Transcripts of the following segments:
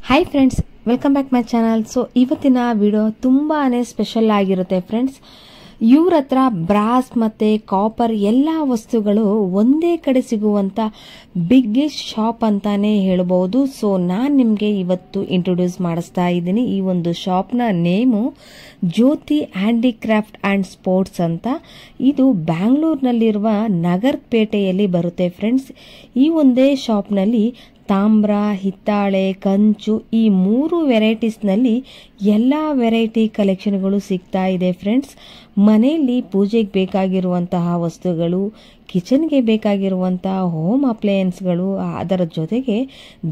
Hi friends, welcome back my channel. So ಇವತ್ತಿನ video ತುಂಬಾನೇ special ಆಗಿರುತ್ತೆ ಫ್ರೆಂಡ್ಸ್. ಇವ್ರ ಹತ್ರ ಬ್ರಾಸ್ ಮತ್ತೆ ಕಾಪರ್ ಎಲ್ಲ ವಸ್ತುಗಳು ಒಂದೇ ಕಡೆ ಸಿಗುವಂತ ಬಿಗ್ಗೆಸ್ಟ್ ಶಾಪ್ ಅಂತಾನೆ ಹೇಳಬಹುದು. ಸೊ ನಾನು ನಿಮಗೆ ಇವತ್ತು ಇಂಟ್ರೊಡ್ಯೂಸ್ ಮಾಡಿಸ್ತಾ ಇದ್ದೀನಿ. ಈ ಒಂದು ಶಾಪ್ನ name Jyothi Handicraft and Sports ಅಂತ. ಇದು ಬ್ಯಾಂಗ್ಳೂರ್ನಲ್ಲಿರುವ ನಗರಪೇಟೆಯಲ್ಲಿ ಬರುತ್ತೆ ಫ್ರೆಂಡ್ಸ್. ಈ ಒಂದೇ ಶಾಪ್ನಲ್ಲಿ ತಾಮ್ರ, ಹಿತ್ತಾಳೆ, ಕಂಚು ಈ 3 ವೆರೈಟೀಸ್ನಲ್ಲಿ ಎಲ್ಲ ವೆರೈಟಿ ಕಲೆಕ್ಷನ್ಗಳು ಸಿಗ್ತಾ ಇದೆ ಫ್ರೆಂಡ್ಸ್. ಮನೆಯಲ್ಲಿ ಪೂಜೆಗೆ ಬೇಕಾಗಿರುವಂತಹ ವಸ್ತುಗಳು, ಕಿಚನ್ಗೆ ಬೇಕಾಗಿರುವಂತಹ ಹೋಮ್ ಅಪ್ಲಯನ್ಸ್ಗಳು, ಅದರ ಜೊತೆಗೆ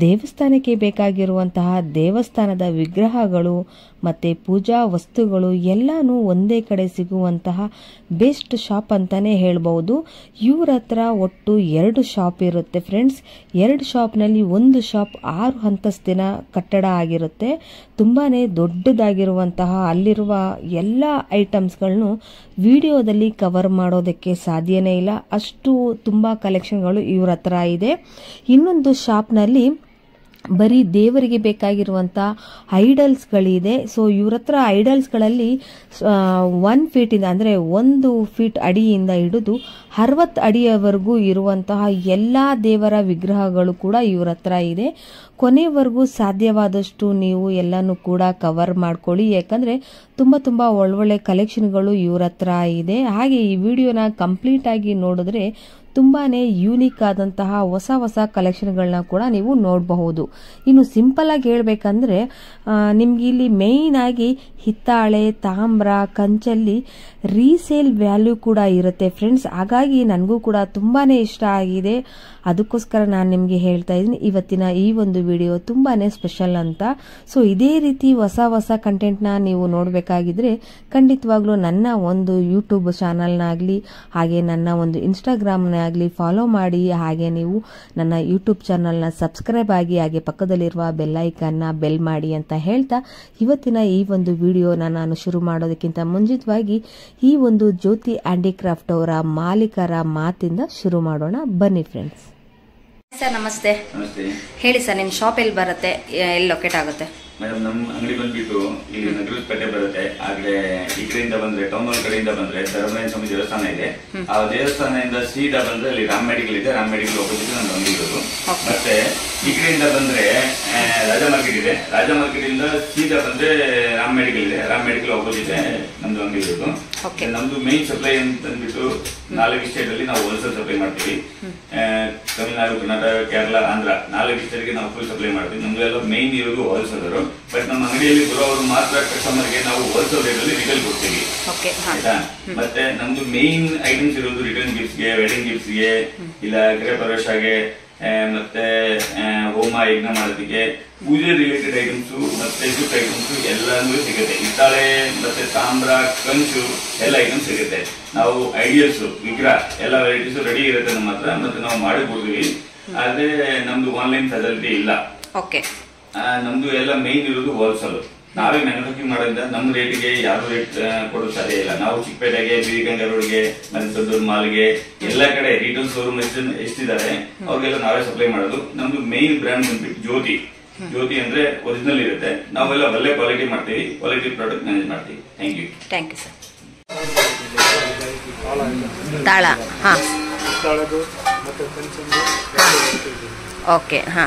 ದೇವಸ್ಥಾನಕ್ಕೆ ಬೇಕಾಗಿರುವಂತಹ ದೇವಸ್ಥಾನದ ವಿಗ್ರಹಗಳು ಮತ್ತೆ ಪೂಜಾ ವಸ್ತುಗಳು ಎಲ್ಲಾನು ಒಂದೇ ಕಡೆ ಸಿಗುವಂತಹ ಬೆಸ್ಟ್ ಶಾಪ್ ಅಂತಾನೆ ಹೇಳ್ಬಹುದು. ಇವ್ರ ಹತ್ರ ಒಟ್ಟು 2 ಶಾಪ್ ಇರುತ್ತೆ ಫ್ರೆಂಡ್ಸ್. 2 ಶಾಪ್ನಲ್ಲಿ ಒಂದು ಶಾಪ್ 6 ಅಂತಸ್ತಿನ ಕಟ್ಟಡ ಆಗಿರುತ್ತೆ. ತುಂಬಾನೇ ದೊಡ್ಡದಾಗಿರುವಂತಹ ಅಲ್ಲಿರುವ ಎಲ್ಲ ಐಟಮ್ಸ್ಗಳನ್ನು ವಿಡಿಯೋದಲ್ಲಿ ಕವರ್ ಮಾಡೋದಕ್ಕೆ ಸಾಧ್ಯನೇ ಇಲ್ಲ, ಅಷ್ಟು ತುಂಬಾ ಕಲೆಕ್ಷನ್ಗಳು ಇವ್ರ ಹತ್ರ ಇದೆ. ಇನ್ನೊಂದು ಶಾಪ್ನಲ್ಲಿ ಬರೀ ದೇವರಿಗೆ ಬೇಕಾಗಿರುವಂತ ಐಡಲ್ಸ್ಗಳಿದೆ. ಸೊ ಇವ್ರ ಹತ್ರ ಐಡಲ್ಸ್ಗಳಲ್ಲಿ 1 ಫೀಟಿಂದ ಅಂದ್ರೆ 1 ಫೀಟ್ ಅಡಿಯಿಂದ ಹಿಡಿದು 60 ಅಡಿಯವರೆಗೂ ಇರುವಂತಹ ಎಲ್ಲಾ ದೇವರ ವಿಗ್ರಹಗಳು ಕೂಡ ಇವ್ರ ಹತ್ರ ಇದೆ. ಕೊನೆವರೆಗೂ ಸಾಧ್ಯವಾದಷ್ಟು ನೀವು ಎಲ್ಲಾನು ಕೂಡ ಕವರ್ ಮಾಡ್ಕೊಳ್ಳಿ, ಯಾಕಂದ್ರೆ ತುಂಬಾ ಒಳ್ಳೊಳ್ಳೆ ಕಲೆಕ್ಷನ್ಗಳು ಇವ್ರ ಹತ್ರ ಇದೆ. ಹಾಗೆ ಈ ವಿಡಿಯೋನ ಕಂಪ್ಲೀಟ್ ಆಗಿ ನೋಡಿದ್ರೆ ತುಂಬಾನೇ ಯೂನಿಕ್ ಆದಂತಹ ಹೊಸ ಕಲೆಕ್ಷನ್ಗಳನ್ನ ಕೂಡ ನೀವು ನೋಡಬಹುದು. ಇನ್ನು ಸಿಂಪಲ್ ಆಗಿ ಹೇಳ್ಬೇಕಂದ್ರೆ ನಿಮ್ಗೆ ಇಲ್ಲಿ ಮೇನ್ ಆಗಿ ಹಿತ್ತಾಳೆ, ತಾಮ್ರ, ಕಂಚಲ್ಲಿ ರೀಸೇಲ್ ವ್ಯಾಲ್ಯೂ ಕೂಡ ಇರುತ್ತೆ ಫ್ರೆಂಡ್ಸ್. ಹಾಗಾಗಿ ನನಗೂ ಕೂಡ ತುಂಬಾನೇ ಇಷ್ಟ ಆಗಿದೆ. ಅದಕ್ಕೋಸ್ಕರ ನಾನು ನಿಮ್ಗೆ ಹೇಳ್ತಾ ಇದ್ದೀನಿ ಇವತ್ತಿನ ಈ ಒಂದು ವಿಡಿಯೋ ತುಂಬಾನೇ ಸ್ಪೆಷಲ್ ಅಂತ. ಸೊ ಇದೇ ರೀತಿ ಹೊಸ ಕಂಟೆಂಟ್ನ ನೀವು ನೋಡಬೇಕಾಗಿದ್ರೆ ಖಂಡಿತವಾಗ್ಲೂ ನನ್ನ ಒಂದು ಯೂಟ್ಯೂಬ್ ಚಾನಲ್ನಾಗಲಿ ಹಾಗೆ ನನ್ನ ಒಂದು ಇನ್ಸ್ಟಾಗ್ರಾಮ್ನಾಗಲಿ ಫಾಲೋ ಮಾಡಿ. ಹಾಗೆ ನೀವು ನನ್ನ ಯೂಟ್ಯೂಬ್ ಚಾನಲ್ನ ಸಬ್ಸ್ಕ್ರೈಬ್ ಆಗಿ ಹಾಗೆ ಪಕ್ಕದಲ್ಲಿರುವ ಬೆಲ್ ಐಕನ್ನ ಬೆಲ್ ಮಾಡಿ ಅಂತ ಹೇಳ್ತಾ ಇವತ್ತಿನ ಈ ಒಂದು ವಿಡಿಯೋನ ನಾನು ಶುರು ಮಾಡೋದಕ್ಕಿಂತ ಮುಂಚಿತವಾಗಿ ಈ ಒಂದು ಜ್ಯೋತಿ ಹ್ಯಾಂಡಿಕ್ರಾಫ್ಟ್ ಅವರ ಮಾಲೀಕರ ಮಾತಿಂದ ಶುರು ಮಾಡೋಣ. ಬನ್ನಿ ಫ್ರೆಂಡ್ಸ್. ಸರ್ ನಮಸ್ತೆ. ಹೇಳಿ ಸರ್, ನಿಮ್ಮ ಶಾಪ್ ಎಲ್ಲಿ ಬರುತ್ತೆ, ಎಲ್ಲಿ ಲೊಕೇಟ್ ಆಗುತ್ತೆ? ಮೇಡಮ್, ನಮ್ಮ ಅಂಗಡಿ ಬಂದ್ಬಿಟ್ಟು ಇಲ್ಲಿ ನಗರಪೇಟೆ ಬರುತ್ತೆ. ಆಗ್ಲೇ ಈ ಕಡೆಯಿಂದ ಬಂದ್ರೆ ಟೌನ್ ಹಾಲ್ ಕಡೆಯಿಂದ ಬಂದ್ರೆ ಧರ್ಮರಾಯ ಸ್ವಾಮಿ ದೇವಸ್ಥಾನ ಇದೆ. ಆ ದೇವಸ್ಥಾನದಿಂದ ಸೀದಾ ಬಂದ್ರೆ ಅಲ್ಲಿ ರಾಮ್ ಮೆಡಿಕಲ್ ಇದೆ. ರಾಮ್ ಮೆಡಿಕಲ್ ಆಪೋಸಿಟ್ ನಮ್ದು ಅಂಗಡಿ ಇರೋದು. ಮತ್ತೆ ಈ ಕಡೆಯಿಂದ ಬಂದ್ರೆ ರಾಜ ಮಾರ್ಕೆಟ್ ಇದೆ. ರಾಜ ಮಾರ್ಕೆಟ್ ಇಂದ ಸೀದಾ ಬಂದ್ರೆ ರಾಮ್ ಮೆಡಿಕಲ್ ಇದೆ. ರಾಮ್ ಮೆಡಿಕಲ್ ಆಪೋಸಿಟ್ ನಮ್ದು ಅಂಗಡಿ ಇರೋದು. ನಮ್ದು ಮೇನ್ ಸಪ್ಲೈ ಅಂತ ಅಂದ್ಬಿಟ್ಟು 4 ಸ್ಟೇಟ್ ಅಲ್ಲಿ ನಾವು ಹೋಲ್ಸೇಲ್ ಸಪ್ಲೈ ಮಾಡ್ತೀವಿ. ತಮಿಳುನಾಡು, ಕರ್ನಾಟಕ, ಕೇರಳ, ಆಂಧ್ರ 4 ಸ್ಟೇಟ್ಗೆ ನಾವು ಫುಲ್ ಸಪ್ಲೈ ಮಾಡ್ತೀವಿ. ನಮ್ದೆಲ್ಲ ಮೇನ್ ಇರೋದು ಹೋಲ್ಸೇಲರ್. ಬಟ್ ನಮ್ಮ ಅಂಗಡಿಯಲ್ಲಿ ಬರೋರು ಮಾತ್ರ ಕಸ್ಟಮರ್ಗೆ ನಾವು ಹೋಲ್ಸೇಲ್ ರೇಟ್ ಅಲ್ಲಿ ರಿಟೇಲ್ ಕೊಡ್ತೀವಿ. ಆಯ್ತಾ? ಮತ್ತೆ ನಮ್ದು ಮೇನ್ ಐಟಮ್ಸ್ ಇರೋದು ರಿಟರ್ನ್ ಗಿಫ್ಟ್ಸ್ಗೆ, ವೆಡ್ಡಿಂಗ್ ಗಿಫ್ಟ್ಸ್ಗೆ, ಇಲ್ಲ ಗೃಹ ಪ್ರವೇಶಗೆ, ಮತ್ತೆ ಹೋಮ ಯಜ್ಞ ಮಾಡೋದಕ್ಕೆ, ಪೂಜೆ ರಿಲೇಟೆಡ್ ಐಟಮ್ಸ್ ಮತ್ತೆ ಗಿಫ್ಟ್ ಐಟಮ್ಸ್ ಎಲ್ಲಾನು ಸಿಗುತ್ತೆ. ಹಿತ್ತಾಳೆ ಮತ್ತೆ ತಾಮ್ರ, ಕಂಚು ಎಲ್ಲ ಐಟಮ್ಸ್ ಸಿಗುತ್ತೆ. ನಾವು ಐಡಿಯಲ್ಸ್ ವಿಗ್ರಹ ಎಲ್ಲ ವೆರೈಟೀಸ್ ರೆಡಿ ಇರುತ್ತೆ ನಮ್ಮ ಹತ್ರ. ಮತ್ತೆ ನಾವು ಮಾಡಿ ಕೊಡ್ತೀವಿ. ಆದ್ರೆ ನಮ್ದು ಆನ್ಲೈನ್ ಫೆಸಿಲಿಟಿ ಇಲ್ಲ. ನಮ್ದು ಎಲ್ಲ ಮೇನ್ ಇರೋದು ಹೋಲ್ಸೇಲ್. ನಾವೇ ಮ್ಯಾನುಫ್ಯಾಕ್ಚರಿಂಗ್ ಮಾಡೋದ್ರಿಂದ ನಮ್ಮ ರೇಟ್ಗೆ ಯಾರು ರೇಟ್ ಕೊಡೋದು ಸಾಧ್ಯ ಇಲ್ಲ. ನಾವು ಚಿಕ್ಕಪೇಟೆಗೆ, ಬೀರಿಗಂಗಾ ರೋಡ್ಗೆ, ಮತ್ತೆ ದೊಡ್ಡ ಮಾಲ್ಗೆ ಎಲ್ಲ ಕಡೆ ರಿಟೇಲ್ ಶೋರೂಮ್ ಎಷ್ಟಿದ್ದಾರೆ ಅವ್ರಿಗೆಲ್ಲ ನಾವೇ ಸಪ್ಲೈ ಮಾಡೋದು. ನಮ್ದು ಮೇನ್ ಬ್ರ್ಯಾಂಡ್ ಬಂದ್ಬಿಟ್ಟು ಜ್ಯೋತಿ. ಜ್ಯೋತಿ ಅಂದ್ರೆ ಒರಿಜಿನಲ್ ಇರುತ್ತೆ. ನಾವೆಲ್ಲ ಒಳ್ಳೆ ಕ್ವಾಲಿಟಿ ಮಾಡ್ತೀವಿ, ಕ್ವಾಲಿಟಿ ಪ್ರಾಡಕ್ಟ್ ಮ್ಯಾನೇಜ್ ಮಾಡ್ತೀವಿ. Thank you sir. ತಾಳ, ಹಾ, ಓಕೆ, ಹಾ,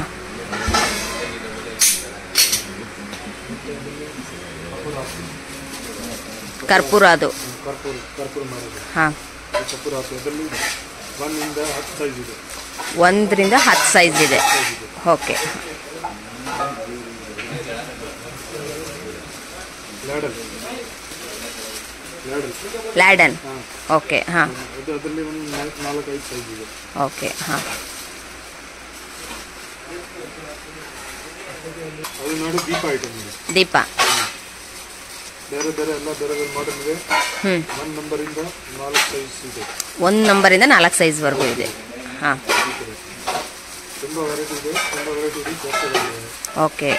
ಕರ್ಪೂರ, ಅದು ಹಾ, 1ರಿಂದ 10 ಸೈಜ್ ಇದೆ. ಓಕೆ, ಲ್ಯಾಡನ್, ಓಕೆ, ಹಾ, ಓಕೆ, ಹಾ, ದೀಪ, ಬೇರೆ ಎಲ್ಲ ಬೇರೆ ಮಾಡೆಲ್ ಇದೆ. 1 ನಂಬರಿಂದ 4 ಸೈಜ್ವರೆಗೂ ಇದೆ. ಹಾ, ತುಂಬಾ ವೆರೈಟಿ ಇದೆ. ಓಕೆ,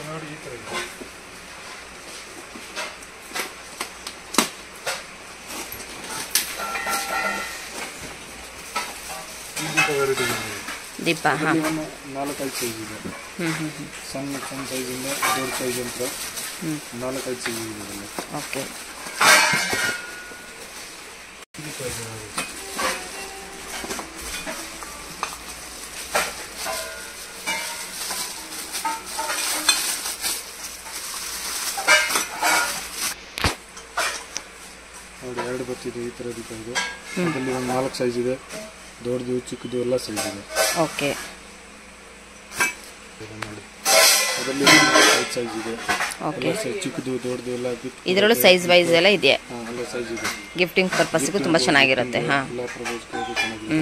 ನೋಡಿ ಈ ತರ ವೆರೈಟಿ ಇದೆ ನೋಡಿ. ದೀಪ ಹಾ ಇಲ್ಲಿ ಒಂದು 4-5 ಸೈಜ್ ಇದೆ. ಸಣ್ಣ ಸೈಜಿಂದ ದೊಡ್ಡ ಸೈಜ್ ಅಂತ 4-5 ಸೈಜ್ ಇದೆ. ಓಕೆ ನೋಡಿ 2 ಬತ್ತಿದೆ ಈ ಥರ ದೀಪ ಇದೆ. ಅದರಲ್ಲಿ ಒಂದು 4 ಸೈಜ್ ಇದೆ, ದೊಡ್ಡದು ಚಿಕ್ಕದು ಎಲ್ಲ ಸೈಜ್ ಇದೆ. ಓಕೆ ನೋಡಿ ಅದರಲ್ಲಿ 5 ಸೈಜ್ ಇದೆ. ಓಕೆ ಚಿಕ್ಕದು ದೊಡ್ಡದು ಎಲ್ಲ ಇದರಲ್ಲೂ ಸೈಜ್ ವೈಸ್ ಎಲ್ಲ ಇದೆ. ಎಲ್ಲ ಸೈಜ್ ಇದೆ. ಗಿಫ್ಟಿಂಗ್ ಪರ್ಪಸ್ಗೂ ತುಂಬ ಚೆನ್ನಾಗಿರುತ್ತೆ. ಹಾ ಎಲ್ಲ ಪ್ರಪೋಸ್ಗೆ ಚೆನ್ನಾಗಿದೆ.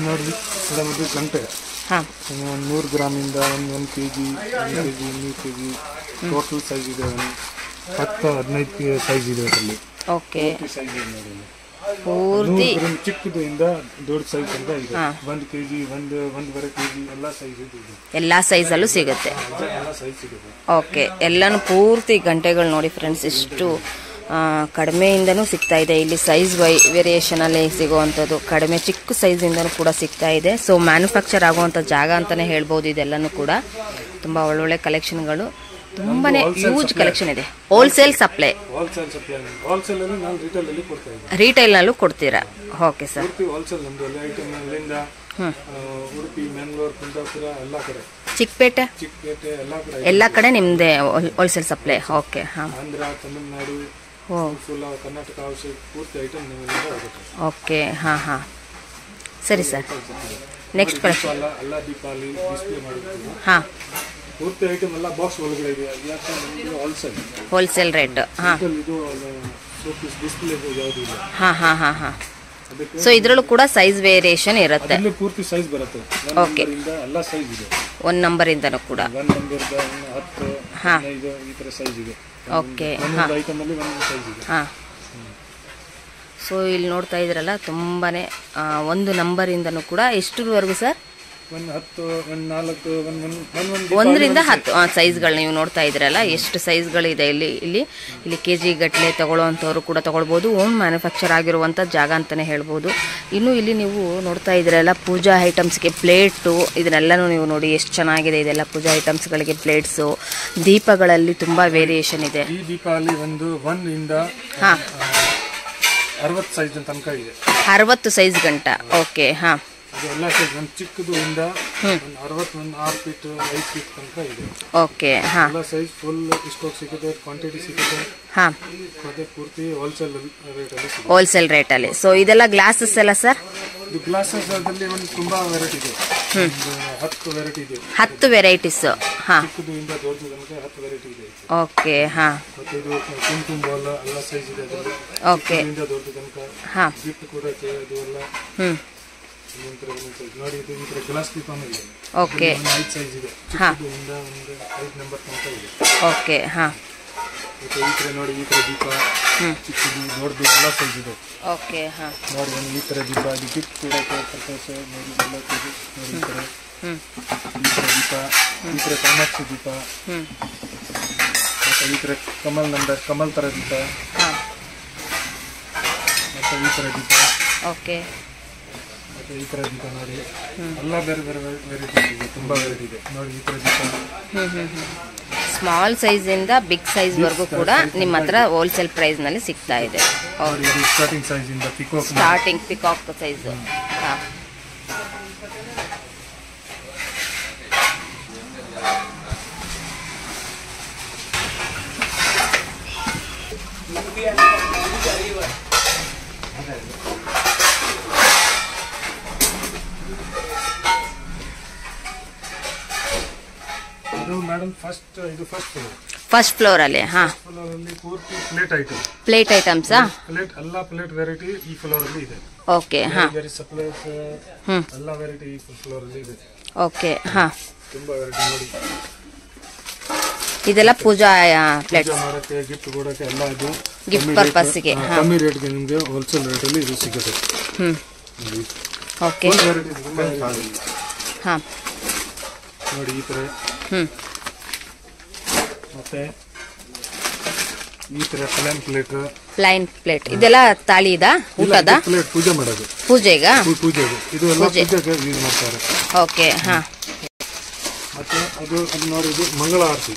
ನೋಡಿ ಮೇಡಮ್ ಇದು ಗಂಟೆ ಹಾಂ 100 ಗ್ರಾಮಿಂದ 1 kg 1 kg 2 kg total size ಇದೆ. 10-15 ಸೈಜ್ ಇದೆ ಅದರಲ್ಲಿ. ಓಕೆ ಸೈಜ್ ಇದೆ ನೋಡಿ. ಪೂರ್ತಿ ಚಿಕ್ಕದು ಇಂದ ದೊಡ್ಡ ಸೈಜ್ ಅಂತ ಇದೆ. 1 kg 1.5 kg ಎಲ್ಲ ಸೈಜ್ ಇದೆ. ಎಲ್ಲ ಸೈಜಲ್ಲೂ ಸಿಗುತ್ತೆ. ಎಲ್ಲ ಸೈಜ್ ಸಿಗುತ್ತೆ. ಓಕೆ ಎಲ್ಲನೂ ಪೂರ್ತಿ ಗಂಟೆಗಳು ನೋಡಿ ಫ್ರೆಂಡ್ಸ್, ಇಷ್ಟು ಕಡಿಮೆಯಿಂದನೂ ಸಿಗ್ತಾ ಇದೆ. ಇಲ್ಲಿ ಸೈಜ್ ವೇರಿಯೇಷನಲ್ಲಿ ಸಿಗುವಂಥದ್ದು ಕಡಿಮೆ ಚಿಕ್ಕ ಸೈಜಿಂದನೂ ಕೂಡ ಸಿಗ್ತಾ ಇದೆ. ಸೊ ಮ್ಯಾನುಫ್ಯಾಕ್ಚರ್ ಆಗುವಂಥ ಜಾಗ ಅಂತಲೇ ಹೇಳ್ಬೋದು. ಇದೆಲ್ಲನೂ ಕೂಡ ತುಂಬ ಒಳ್ಳೊಳ್ಳೆ ಕಲೆಕ್ಷನ್ಗಳು, ತುಂಬಾ ಯೂಜ್ ಕಲೆಕ್ಷನ್ ಇದೆ. ಹೋಲ್ಸೇಲ್ ಸಪ್ಲೈ, ಹೋಲ್ಸೇಲಲ್ಲಿ ನಾನು ರಿಟೇಲಲ್ಲಿ ಕೊಡ್ತಾ ಇದ್ದೀನಿ. ರಿಟೇಲ್ನಲ್ಲೂ ಕೊಡ್ತೀರಾ? Okay sir. ಹೋಲ್ಸೇಲ್ ನಮ್ಮದು ಎಲ್ಲ ಐಟಮ್ ಅಲ್ಲಿಂದ ಉಡುಪಿ, ಮ್ಯಾಂಗ್ಳೂರ್, ಕುಂದಾಪುರ ಎಲ್ಲ ಕಡೆ, ಚಿಕ್ಕಪೇಟೆ ಚಿಕ್ಕಪೇಟೆ ಎಲ್ಲ ಕಡೆ ನಿಮ್ಮದೇ ಹೋಲ್ಸೇಲ್ ಸಪ್ಲೈ. ಓಕೆ ಹಾಂ. ಆಂಧ್ರ, ತಮಿಳುನಾಡು, ಫುಲ್ ಕರ್ನಾಟಕ ಔಷಧ ಪೂರ್ತಿ ಐಟಮ್ ನಿಮ್ಮಿಂದ ಆಗುತ್ತೆ. ಓಕೆ ಹಾಂ ಹಾಂ ಸರಿ ಸರ್. ನೆಕ್ಸ್ಟ್ ಕಲೆಕ್ಷನ್ ಎಲ್ಲ ದೀಪಾವಳಿ ಡಿಸ್ಪ್ಲೇ ಮಾಡಿರ್ತೀವಿ. ಹಾಂ ಪೂರ್ತಿ ಐಟಮ್ ಎಲ್ಲ ಬಾಕ್ಸ್ ಒಳಗಡೆ ಇದೆ. Wholesale wholesale rate. ಹಾಂ ಇದು ಡಿಸ್ಪ್ಲೇ ಯಾವುದು ಇಲ್ಲ. ಹಾಂ ಹಾಂ ಹಾಂ ಹಾಂ. ಸೊ ಇದರಲ್ಲೂ ಕೂಡ ಸೈಜ್ ವೇರಿಯೇಷನ್ ಇರುತ್ತೆ. ಪೂರ್ತಿ ಸೈಜ್ ಬರುತ್ತೆ. ಓಕೆ ಎಲ್ಲ ಸೈಜ್ ಇದೆ. 1 ನಂಬರಿಂದನೂ ಕೂಡ 1 ನಂಬರ್ದ 10 15 ಈ ತರ ಸೈಜ್ ಇದೆ. ಓಕೆ ಹಾಂ ಐಟಮ್ ಅಲ್ಲಿ 1 ಸೈಜ್ ಇದೆ. ಹಾಂ ಸೊ ಇಲ್ಲಿ ನೋಡ್ತಾ ಇದ್ರಲ್ಲ ತುಂಬಾ 1 ನಂಬರಿಂದನೂ ಕೂಡ ಎಷ್ಟರವರೆಗೂ ಸರ್? 10 4 1ರಿಂದ 10 ಸೈಜ್ಗಳು ನೀವು ನೋಡ್ತಾ ಇದ್ರಲ್ಲ, ಎಷ್ಟು ಸೈಜ್ಗಳಿದೆ ಇಲ್ಲಿ. ಇಲ್ಲಿ KG ಗಟ್ಟಲೆ ತಗೊಳ್ಳೋವಂಥವ್ರು ಕೂಡ ತಗೊಳ್ಬೋದು. ಓನ್ ಮ್ಯಾನುಫ್ಯಾಕ್ಚರ್ ಆಗಿರುವಂಥ ಜಾಗ ಅಂತಲೇ ಹೇಳ್ಬೋದು. ಇನ್ನು ಇಲ್ಲಿ ನೀವು ನೋಡ್ತಾ ಇದ್ರಲ್ಲ ಪೂಜಾ ಐಟಮ್ಸ್ಗೆ ಪ್ಲೇಟು, ಇದನ್ನೆಲ್ಲನೂ ನೀವು ನೋಡಿ ಎಷ್ಟು ಚೆನ್ನಾಗಿದೆ. ಇದೆಲ್ಲ ಪೂಜಾ ಐಟಮ್ಸ್ಗಳಿಗೆ ಪ್ಲೇಟ್ಸು. ದೀಪಗಳಲ್ಲಿ ತುಂಬ ವೇರಿಯೇಷನ್ ಇದೆ. ಈ ದೀಪಾವಳಿ 1 ಇಂದ ಹಾಂ 60 ಸೈಜ್ ತನಕ ಇದೆ. 60 ಸೈಜ್ ಗಂಟ. ಓಕೆ ಹಾಂ. ಎಲ್ಲ ಸೈಜ್ ಒಂದು ಚಿಕ್ಕದು ಇಂದ 60 6 ಫೀಟ್ 5 ಫೀಟ್ ತನಕ ಇದೆ. ಓಕೆ ಹಾಂ. ಎಲ್ಲ ಸೈಜ್ ಫುಲ್ ಸ್ಟಾಕ್ ಸಿಗುತ್ತೆ, ಕ್ವಾಂಟಿಟಿ ಸಿಗುತ್ತೆ. ಹಾಂ ಮತ್ತೆ ಪೂರ್ತಿ ಹೋಲ್ಸೇಲ್ ರೇಟಲ್ಲಿ ಸಿಗುತ್ತೆ. ಹೋಲ್ಸೇಲ್ ರೇಟಲ್ಲಿ. ಸೊ ಇದೆಲ್ಲ ಗ್ಲಾಸಸ್ ಎಲ್ಲ ಸರ್? ಇದು ಗ್ಲಾಸಸ್ ಅದರಲ್ಲಿ ಒಂದು ತುಂಬಾ ವೆರೈಟಿ ಇದೆ. 10 ವೆರೈಟಿ ಇದೆ. 10 ವೆರೈಟೀಸ್. ಹಾಂ ಚಿಕ್ಕದು ಇಂದ ದೊಡ್ಡದು ತನಕ 10 ವೆರೈಟಿ ಇದೆ. ಓಕೆ ಹಾಂ. ಮತ್ತೆ ಇದು ಕುಂಕುಮ ಬಾಲ್ ಎಲ್ಲ ಸೈಜ್ ಇದೆ ಅದರಲ್ಲಿ. ಓಕೆ ಇಂದ ದೊಡ್ಡ ತನಕ. ಹಾಂ ಗಿಫ್ಟ್ ಕೂಡ ಅದು ಎಲ್ಲ ನೋಡಿ. ಇದು ಈ ತರ ಗ್ಲಾಸ್ ದೀಪನೂ ಇದೆ. ಓಕೆ 5 ಸೈಜ್ ಇದೆ. ಚಿಕ್ಕದಿಂದ ಒಂದು 5 ನಂಬರ್ ತನಕ ಇದೆ. ಓಕೆ ಹಾಂ. ಮತ್ತೆ ಈ ತರ ನೋಡಿ, ಈ ತರ ದೀಪ ಚಿಕ್ಕದು ದೊಡ್ಡದು ಎಲ್ಲ ಸೈಜ್ ಇದೆ. ಓಕೆ ಹಾಂ. ನೋಡಿ ಈ ತರ ದೀಪ ಅದು ಗಿಫ್ಟ್ ಕೂಡ ಪರ್ಪಸ್ ನೋಡಿ ಎಲ್ಲ ನೋಡಿ. ಈ ತರ ದೀಪ, ಈ ತರ ಕಾಮಾಕ್ಷಿ ದೀಪ, ಮತ್ತೆ ಈ ತರ ಕಮಲ್ ತರ ದೀಪ, ಮತ್ತೆ ಈ ತರ ದೀಪ. ಓಕೆ ಮತ್ತೆ ಈ ತರ ದೀಪ ನೋಡಿ. ಎಲ್ಲ ಬೇರೆ ಬೇರೆ ವೆರೈಟಿ ಇದೆ, ತುಂಬಾ ವೆರೈಟಿ ಇದೆ ನೋಡಿ. ಈ ತರ ದೀಪ ಸ್ಮಾಲ್ ಸೈಜಿಂದ ಬಿಗ್ ಸೈಜ್ವರೆಗೂ ಕೂಡ ನಿಮ್ಮ ಹತ್ರ ಹೋಲ್ಸೇಲ್ ಪ್ರೈಸ್ನಲ್ಲಿ ಸಿಗ್ತಾ ಇದೆ. ಸ್ಟಾರ್ಟಿಂಗ್ ಸೈಜ್ ಇಂದ ಸ್ಟಾರ್ಟಿಂಗ್ ಪಿಕಾಕ್ ಸೈಜ್. ಹಾಂ ಇದು ಮೇಡಮ್ ಫಸ್ಟ್ ಫ್ಲೋರ್ ಅಲ್ಲಿ. ಹಾಂ ಫ್ಲೋರ್ ಅಲ್ಲಿ ಪೂರ್ತಿ ಪ್ಲೇಟ್ ಐಟಮ್. ಪ್ಲೇಟ್ ಐಟಮ್ಸಾ? ಎಲ್ಲ ಪ್ಲೇಟ್ ವೆರೈಟಿ ಈ ಫ್ಲೋರ್ ಅಲ್ಲಿ ಇದೆ. ಓಕೆ ಹಾಂ. ಸಪ್ಲೈಸ್ ಎಲ್ಲ ವೆರೈಟಿ ಈ ಫ್ಲೋರ್ ಅಲ್ಲಿ ಇದೆ. ಓಕೆ ಹಾಂ. ತುಂಬಾ ವೆರೈಟಿ ನೋಡಿ. ಇದೆಲ್ಲ ಪೂಜಾ ಪ್ಲೇಟ್ ಮಾಡೋಕ್ಕೆ, ಗಿಫ್ಟ್ ಕೊಡೋಕ್ಕೆ ಎಲ್ಲ ಇದು ಗಿಫ್ಟ್ ಪರ್ಪಸ್ಗೆ. ಕಮ್ಮಿ ರೇಟ್ಗೆ ನಿಮಗೆ ಹೋಲ್ಸೇಲ್ ರೇಟಲ್ಲಿ ಇದು ಸಿಗುತ್ತೆ. ಓಕೆ ಹಾಂ ನೋಡಿ ಈ ಥರ. ಮತ್ತೆ ಈ ತರ ಪ್ಲೈನ್ ಪ್ಲೇಟ್ ಇದೆಲ್ಲ ತಾಳಿ ಇದಾ ಊಟದ ಪ್ಲೇಟ್ ಪೂಜೆ ಮಾಡೋದು ಪೂಜೆಗ ಪೂಜೆಗೆ ಇದು ಎಲ್ಲ ಪೂಜೆಗೆ ಯೂಸ್ ಮಾಡ್ತಾರೆ. ಓಕೆ ಹಾ. ಮತ್ತೆ ಅದು ನೋಡಿ ಇದು ಮಂಗಳಾರತಿ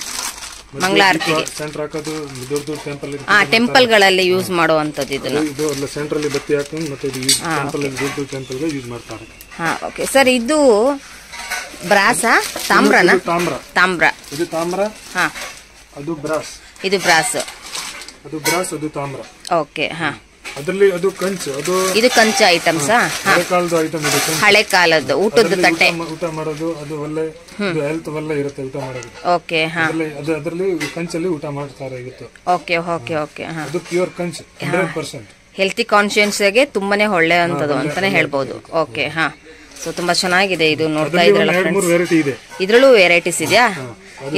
ಸೆಂಟರ್ ಹಾಕೋದು ದೊಡ್ಡ ಟೆಂಪಲ್ ಟೆಂಪಲ್ ಗಳಲ್ಲಿ ಯೂಸ್ ಮಾಡುವಂತದ್ದು ಇದನ್ನ. ಇದು ಎಲ್ಲ ಸೆಂಟ್ರಲ್ ಬತ್ತಿ ಹಾಕೊಂಡು ಮತ್ತೆ ಇದು ಟೆಂಪಲ್ ದೊಡ್ಡ ಟೆಂಪಲ್ ಗೆ ಯೂಸ್ ಮಾಡ್ತಾರೆ. ಹಾ ಓಕೆ ಸರ್. ಇದು ಬ್ರಾಸಾ ತಾಮ್ರನಾ? ತಾಮ್ರ. ಇದು ತಾಮ್ರ. ಹಾ. ಅದು ಬ್ರಾಸ್. ಇದು ಬ್ರಾಸ್. ಅದು ಬ್ರಾಸ್ ಅದು ತಾಮ್ರ. ಓಕೆ ಹಾ. ಅದರಲ್ಲಿ ಅದು ಕಂಚು. ಇದು ಕಂಚು ಐಟಮ್ಸ್. ಹಳೆ ಕಾಲದ ಐಟಮ್ ಇದೆ. ಹಳೆ ಕಾಲದ್ದು ಊಟದ ತಟ್ಟೆ. ಊಟ ಮಾಡೋದು ಅದು ಒಳ್ಳೆ ಹೆಲ್ತ್ ಒಳ್ಳೆ ಇರುತ್ತೆ ಊಟ ಮಾಡೋದು. ಓಕೆ ಹಾ. ಅದರಲ್ಲಿ ಕಂಚಲ್ಲಿ ಊಟ ಮಾಡ್ತಾರೆ ಇವತ್ತು. ಓಕೆ ಓಕೆ ಓಕೆ ಹಾ. ಅದು ಪ್ಯೂರ್ ಕಂಚು 100%. ಹೆಲ್ತಿ ಕಾನ್ಶಿಯನ್ಸ್ ಗೆ ತುಂಬಾನೇ ಒಳ್ಳೆ ಅಂತದ್ದು ಅಂತಾನೆ ಹೇಳ್ಬಹುದು. ಓಕೆ ಹಾ. ಸೊ ತುಂಬಾ ಚೆನ್ನಾಗಿದೆ ಇದು. ನೋಡ್ತಾ ಇದ್ರಲ್ಲ ಇದ್ರಲ್ಲೂ ವೆರೈಟೀಸ್ ಇದೆಯಾ?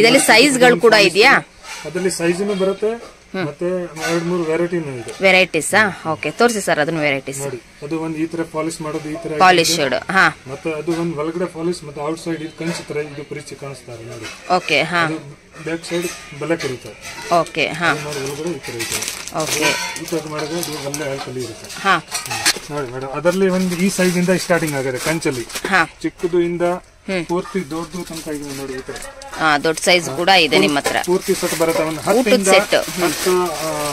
ಇದರಲ್ಲಿ ಸೈಜ್ ಗಳು ಕೂಡ ಇದೆಯಾ? ಅದರಲ್ಲಿ ಸೈಜ್ ಬರುತ್ತೆ ಮತ್ತೆ 2-3 ವೆರೈಟಿನೂ ಇದೆ. ವೆರೈಟೀಸ್ ಓಕೆ ತೋರಿಸಿ ಸರ್ ಅದನ್ನ ವೆರೈಟೀಸ್. ನೋಡಿ ಅದು ಒಂದು ಈ ತರ ಪಾಲಿಶ್ ಮಾಡೋದು ಈ ತರ ಪಾಲಿಶ್ಡ್. ಹಾ. ಮತ್ತೆ ಅದು ಒಂದು ಒಳಗಡೆ ಪಾಲಿಶ್ ಮತ್ತೆ ಔಟ್ ಸೈಡ್ ಇದು ಕಂಚು ತರ ಇದು ಪರಿಚಯ ಕಾಣಿಸ್ತಾರೆ ನೋಡಿ. ಓಕೆ ಹಾ. ಬ್ಯಾಕ್ ಸೈಡ್ ಬ್ಲಾಕ್ ಇರುತ್ತೆ. ಓಕೆ ಹಾ. ನೋಡಿ ಒಳಗಡೆ ಈ ತರ ಇದೆ. ಓಕೆ ಈ ತರ ಮಾಡಿದ್ರೆ ಇದು ಒಳ್ಳೆ ಆಲ್ಕಲಿ ಇರುತ್ತೆ. ಹಾ ನೋಡಿ ಮೇಡಮ್, ಅದರಲ್ಲಿ ಒಂದು ಈ ಸೈಜ್ ಇಂದ ಸ್ಟಾರ್ಟಿಂಗ್ ಆಗಿದೆ ಕಂಚಲ್ಲಿ. ಹಾ ಚಿಕ್ಕದು ಇಂದ ಪೂರ್ತಿ ದೊಡ್ಡದು ತನಕ ಇದೆ ನೋಡಿ ಈ ತರ. ದೊಡ್ಡ ಸೈಜ್ ಕೂಡ ಇದೆ ನಿಮ್ಮ ಹತ್ರ. ಪೂರ್ತಿ ಸೆಟ್ ಬರುತ್ತೆ. ಒಂದು 10 ಇಂದ 10,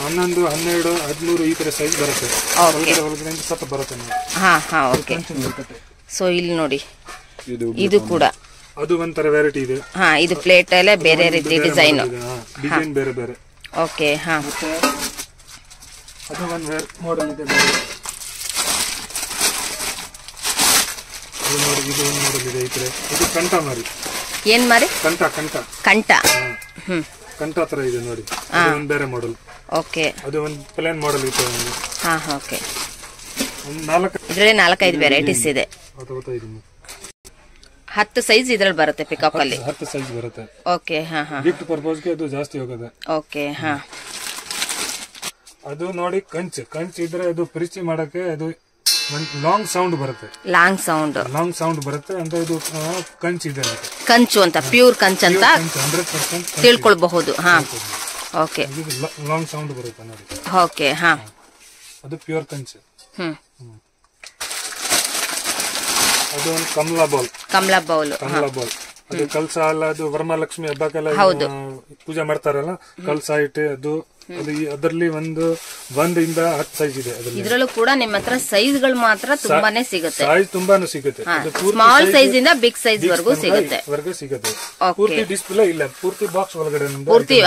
11, 12, 13 ಈ ತರ ಸೈಜ್ ಬರುತ್ತೆ. ಒಳಗಡೆ ಸೆಟ್ ಬರುತ್ತೆ ನೋಡಿ. ಹಾ ಹಾ ಓಕೆ. ಸೊ ಇಲ್ಲಿ ನೋಡಿ ಇದು ಕೂಡ ಅದು ಒಂಥರ ವೆರೈಟಿ ಇದೆ. ಹಾ ಇದು ಪ್ಲೇಟ್ ಅಲ್ಲೇ ಬೇರೆ ರೀತಿ ಡಿಸೈನ್ ಬೇರೆ ಬೇರೆ. ಓಕೆ ಹಾ ಅದು ಒಂದು ಮಾಡೆಲ್ ಇದೆ ನೋಡಿ. ಇದು ನೋಡಿ ಇದು ಒಂದು ಮಾಡೆಲ್ ಇದೆ ಈ ತರ. ಇದು ಕಂಠ ಮಾರಿ. ಏನ್ ಮಾರಿ? ಕಂಠ ಕಂಠ ಕಂಠ. ಕಂಠ ತರ ಇದೆ ನೋಡಿ. ಒಂದು ಬೇರೆ ಮಾಡೆಲ್. ಓಕೆ ಅದು ಒಂದು ಪ್ಲೇನ್ ಮಾಡೆಲ್ ಇದೆ. ಹಾ ಓಕೆ. ಒಂದು 4 ಇದರಲ್ಲಿ 4-5 ವೆರೈಟೀಸ್ ಇದೆ. 10 ಸೈಜ್ ಇದ್ರಲ್ಲಿ ಬರುತ್ತೆ ಪಿಕಪ್ ಅಲ್ಲಿ. 10 ಸೈಜ್ ಬರುತ್ತೆ. ಓಕೆ ಹಾ ಹಾ. ಗಿಫ್ಟ್ ಪರ್ಪಸ್ ಗೆ ಅದು ಜಾಸ್ತಿ ಹೋಗುತ್ತೆ. ಓಕೆ ಹಾ. ಅದು ನೋಡಿ ಕಂಚ್ ಇದ್ರೆ ಅದು ಪರಿಚಯ ಮಾಡಕ್ಕೆ ಅದು ಲಾಂಗ್ ಸೌಂಡ್ ಬರುತ್ತೆ. ಲಾಂಗ್ ಸೌಂಡ್ ಬರುತ್ತೆ ಅಂದ್ರೆ ಇದು ಕಂಚ್ ಇದೆ. ಕಂಚು ಅಂತ ಪ್ಯೂರ್ ಕಂಚ್ ಅಂತ 100% ತಿಳ್ಕೊಳ್ಬಹುದು. ಹಾ ಓಕೆ. ಲಾಂಗ್ ಸೌಂಡ್ ಬರುತ್ತೆ ನೋಡಿ. ಓಕೆ ಹಾ. ಅದು ಪ್ಯೂರ್ ಕಂಚ್. ಅದು ಒಂದು ಕಮಲಾ ಬೌಲ್. ಅದು ಕಲ್ಸ ಅಲ್ಲ, ಅದು ವರಮಹಾಲಕ್ಷ್ಮಿ ಹಬ್ಬಕ್ಕೆಲ್ಲ ಪೂಜೆ ಮಾಡ್ತಾರಲ್ಲ, ಕಲ್ಸ ಇಟ್ಟು ಅದು ಅದರಲ್ಲಿ ಒಂದು 1 ಇಂದ 10 ಸೈಜ್ ಇದೆ. ಇದ್ರಲ್ಲೂ ಕೂಡ ನಿಮ್ಮ ಹತ್ರ ಸೈಜ್ ಗಳು ಮಾತ್ರ ತುಂಬಾನೇ ಸಿಗುತ್ತೆ. ಸೈಜ್ ತುಂಬಾನು ಸಿಗುತ್ತೆ. ಸ್ಮಾಲ್ ಸೈಜ್ ಇಂದ ಬಿಗ್ ಸೈಜ್ ವರೆಗೂ ಸಿಗುತ್ತೆ. ಪೂರ್ತಿ ಡಿಸ್ಪ್ಲೇ ಇಲ್ಲ, ಪೂರ್ತಿ ಬಾಕ್ಸ್ ಒಳಗಡೆ ಪೂರ್ತಿ.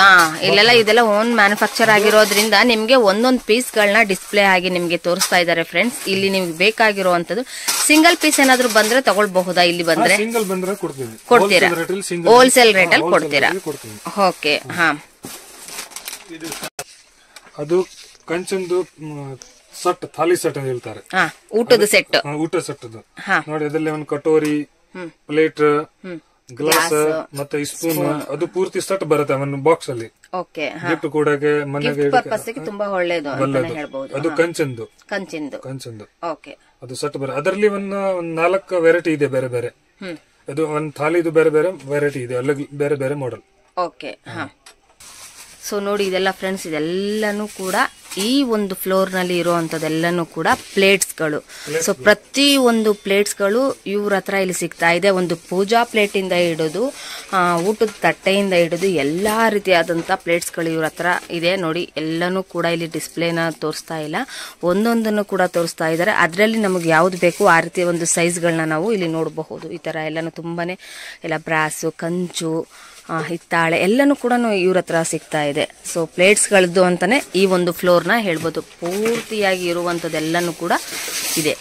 ಇಲ್ಲೆಲ್ಲ ಇದೆಲ್ಲ ಓನ್ ಮ್ಯಾನುಫ್ಯಾಕ್ಚರ್ ಆಗಿರೋದ್ರಿಂದ ನಿಮ್ಗೆ ಒಂದೊಂದು ಪೀಸ್ ಗಳನ್ನ ಡಿಸ್ಪ್ಲೇ ಆಗಿ ನಿಮ್ಗೆ ತೋರಿಸ್ತಾ ಇದಾರೆ ಫ್ರೆಂಡ್ಸ್. ಇಲ್ಲಿ ನಿಮ್ಗೆ ಬೇಕಾಗಿರುವಂತದ್ದು ಸಿಂಗಲ್ ಪೀಸ್ ಏನಾದ್ರು ಬಂದ್ರೆ ತಗೊಳ್ಬಹುದಾ? ಇಲ್ಲಿ ಬಂದ್ರೆ ಸಿಂಗಲ್ ಬಂದ್ರೆ ಕೊಡ್ತೀರಾ? ಹೋಲ್ಸೇಲ್ ರೇಟ್ ಅಲ್ಲಿ ಕೊಡ್ತೀರಾ? ಓಕೆ ಹಾ. ಅದು ಕಂಚಂದು ಸೆಟ್, ಥಾಲಿ ಸೆಟ್ ಅಂತ ಹೇಳ್ತಾರೆ. ಊಟದ ಸೆಟ್. ಊಟ ಸೆಟ್ ಅದು ನೋಡಿ. ಅದರಲ್ಲಿ ಒಂದು ಕಟೋರಿ, ಪ್ಲೇಟ್, ಗ್ಲಾಸ್ ಮತ್ತೆ ಸ್ಪೂನ್, ಅದು ಪೂರ್ತಿ ಸೆಟ್ ಬರುತ್ತೆ ಒಂದು ಬಾಕ್ಸ್ ಅಲ್ಲಿ. ಓಕೆ. ಗಿಫ್ಟ್ ಕೊಡಕ್ಕೆ ಮನೆಗೆ ತುಂಬಾ ಒಳ್ಳೇದು ಅಂತ ಹೇಳ್ಬಹುದು. ಅದು ಕಂಚಂದು. ಓಕೆ. ಅದು ಸೆಟ್ ಬರುತ್ತೆ. ಅದರಲ್ಲಿ ಒಂದು 4 ವೆರೈಟಿ ಇದೆ ಬೇರೆ ಬೇರೆ. ಅದು ಒಂದು ಥಾಲಿದು ಬೇರೆ ಬೇರೆ ವೆರೈಟಿ ಇದೆ, ಅಲ್ಲ ಬೇರೆ ಬೇರೆ ಮಾಡೆಲ್. ಓಕೆ ಹಾ. ಸೊ ನೋಡಿ ಇದೆಲ್ಲ ಫ್ರೆಂಡ್ಸ್, ಇದೆಲ್ಲಾನು ಕೂಡ ಈ ಒಂದು ಫ್ಲೋರ್ ನಲ್ಲಿ ಇರುವಂತದೆಲ್ಲಾನು ಕೂಡ ಪ್ಲೇಟ್ಸ್ ಗಳು. ಸೊ ಪ್ರತಿ ಒಂದು ಪ್ಲೇಟ್ಸ್ ಗಳು ಇವ್ರ ಹತ್ರ ಇಲ್ಲಿ ಸಿಗ್ತಾ ಇದೆ. ಒಂದು ಪೂಜಾ ಪ್ಲೇಟ್ ಇಂದ ಹಿಡಿದು ಊಟದ ತಟ್ಟೆಯಿಂದ ಹಿಡಿದು ಎಲ್ಲಾ ರೀತಿಯಾದಂತ ಪ್ಲೇಟ್ಸ್ ಗಳು ಇವ್ರ ಹತ್ರ ಇದೆ ನೋಡಿ. ಎಲ್ಲಾನು ಕೂಡ ಇಲ್ಲಿ ಡಿಸ್ಪ್ಲೇನ ತೋರಿಸ್ತಾ ಇಲ್ಲ, ಒಂದೊಂದನ್ನು ಕೂಡ ತೋರಿಸ್ತಾ ಇದ್ದಾರೆ. ಅದರಲ್ಲಿ ನಮಗೆ ಯಾವ್ದು ಬೇಕು ಆ ರೀತಿಯ ಒಂದು ಸೈಜ್ ಗಳನ್ನ ನಾವು ಇಲ್ಲಿ ನೋಡಬಹುದು. ಈ ತರ ಎಲ್ಲಾನು ತುಂಬಾನೇ ಎಲ್ಲ ಬ್ರಾಸು, ಕಂಚು, ಹಿತ್ತಾಳೆ ಎಲ್ಲಾನು ಕೂಡ ಇವ್ರ ಹತ್ರ ಸಿಗ್ತಾ ಇದೆ. ಸೊ ಪ್ಲೇಟ್ಸ್ ಗಳದ್ದು ಅಂತಾನೆ ಈ ಒಂದು ಫ್ಲೋರ್ ನ ಹೇಳ್ಬೋದು. ಪೂರ್ತಿಯಾಗಿ ಇರುವಂತದ್ದೆಲ್ಲಾನು ಕೂಡ ಇದೆ.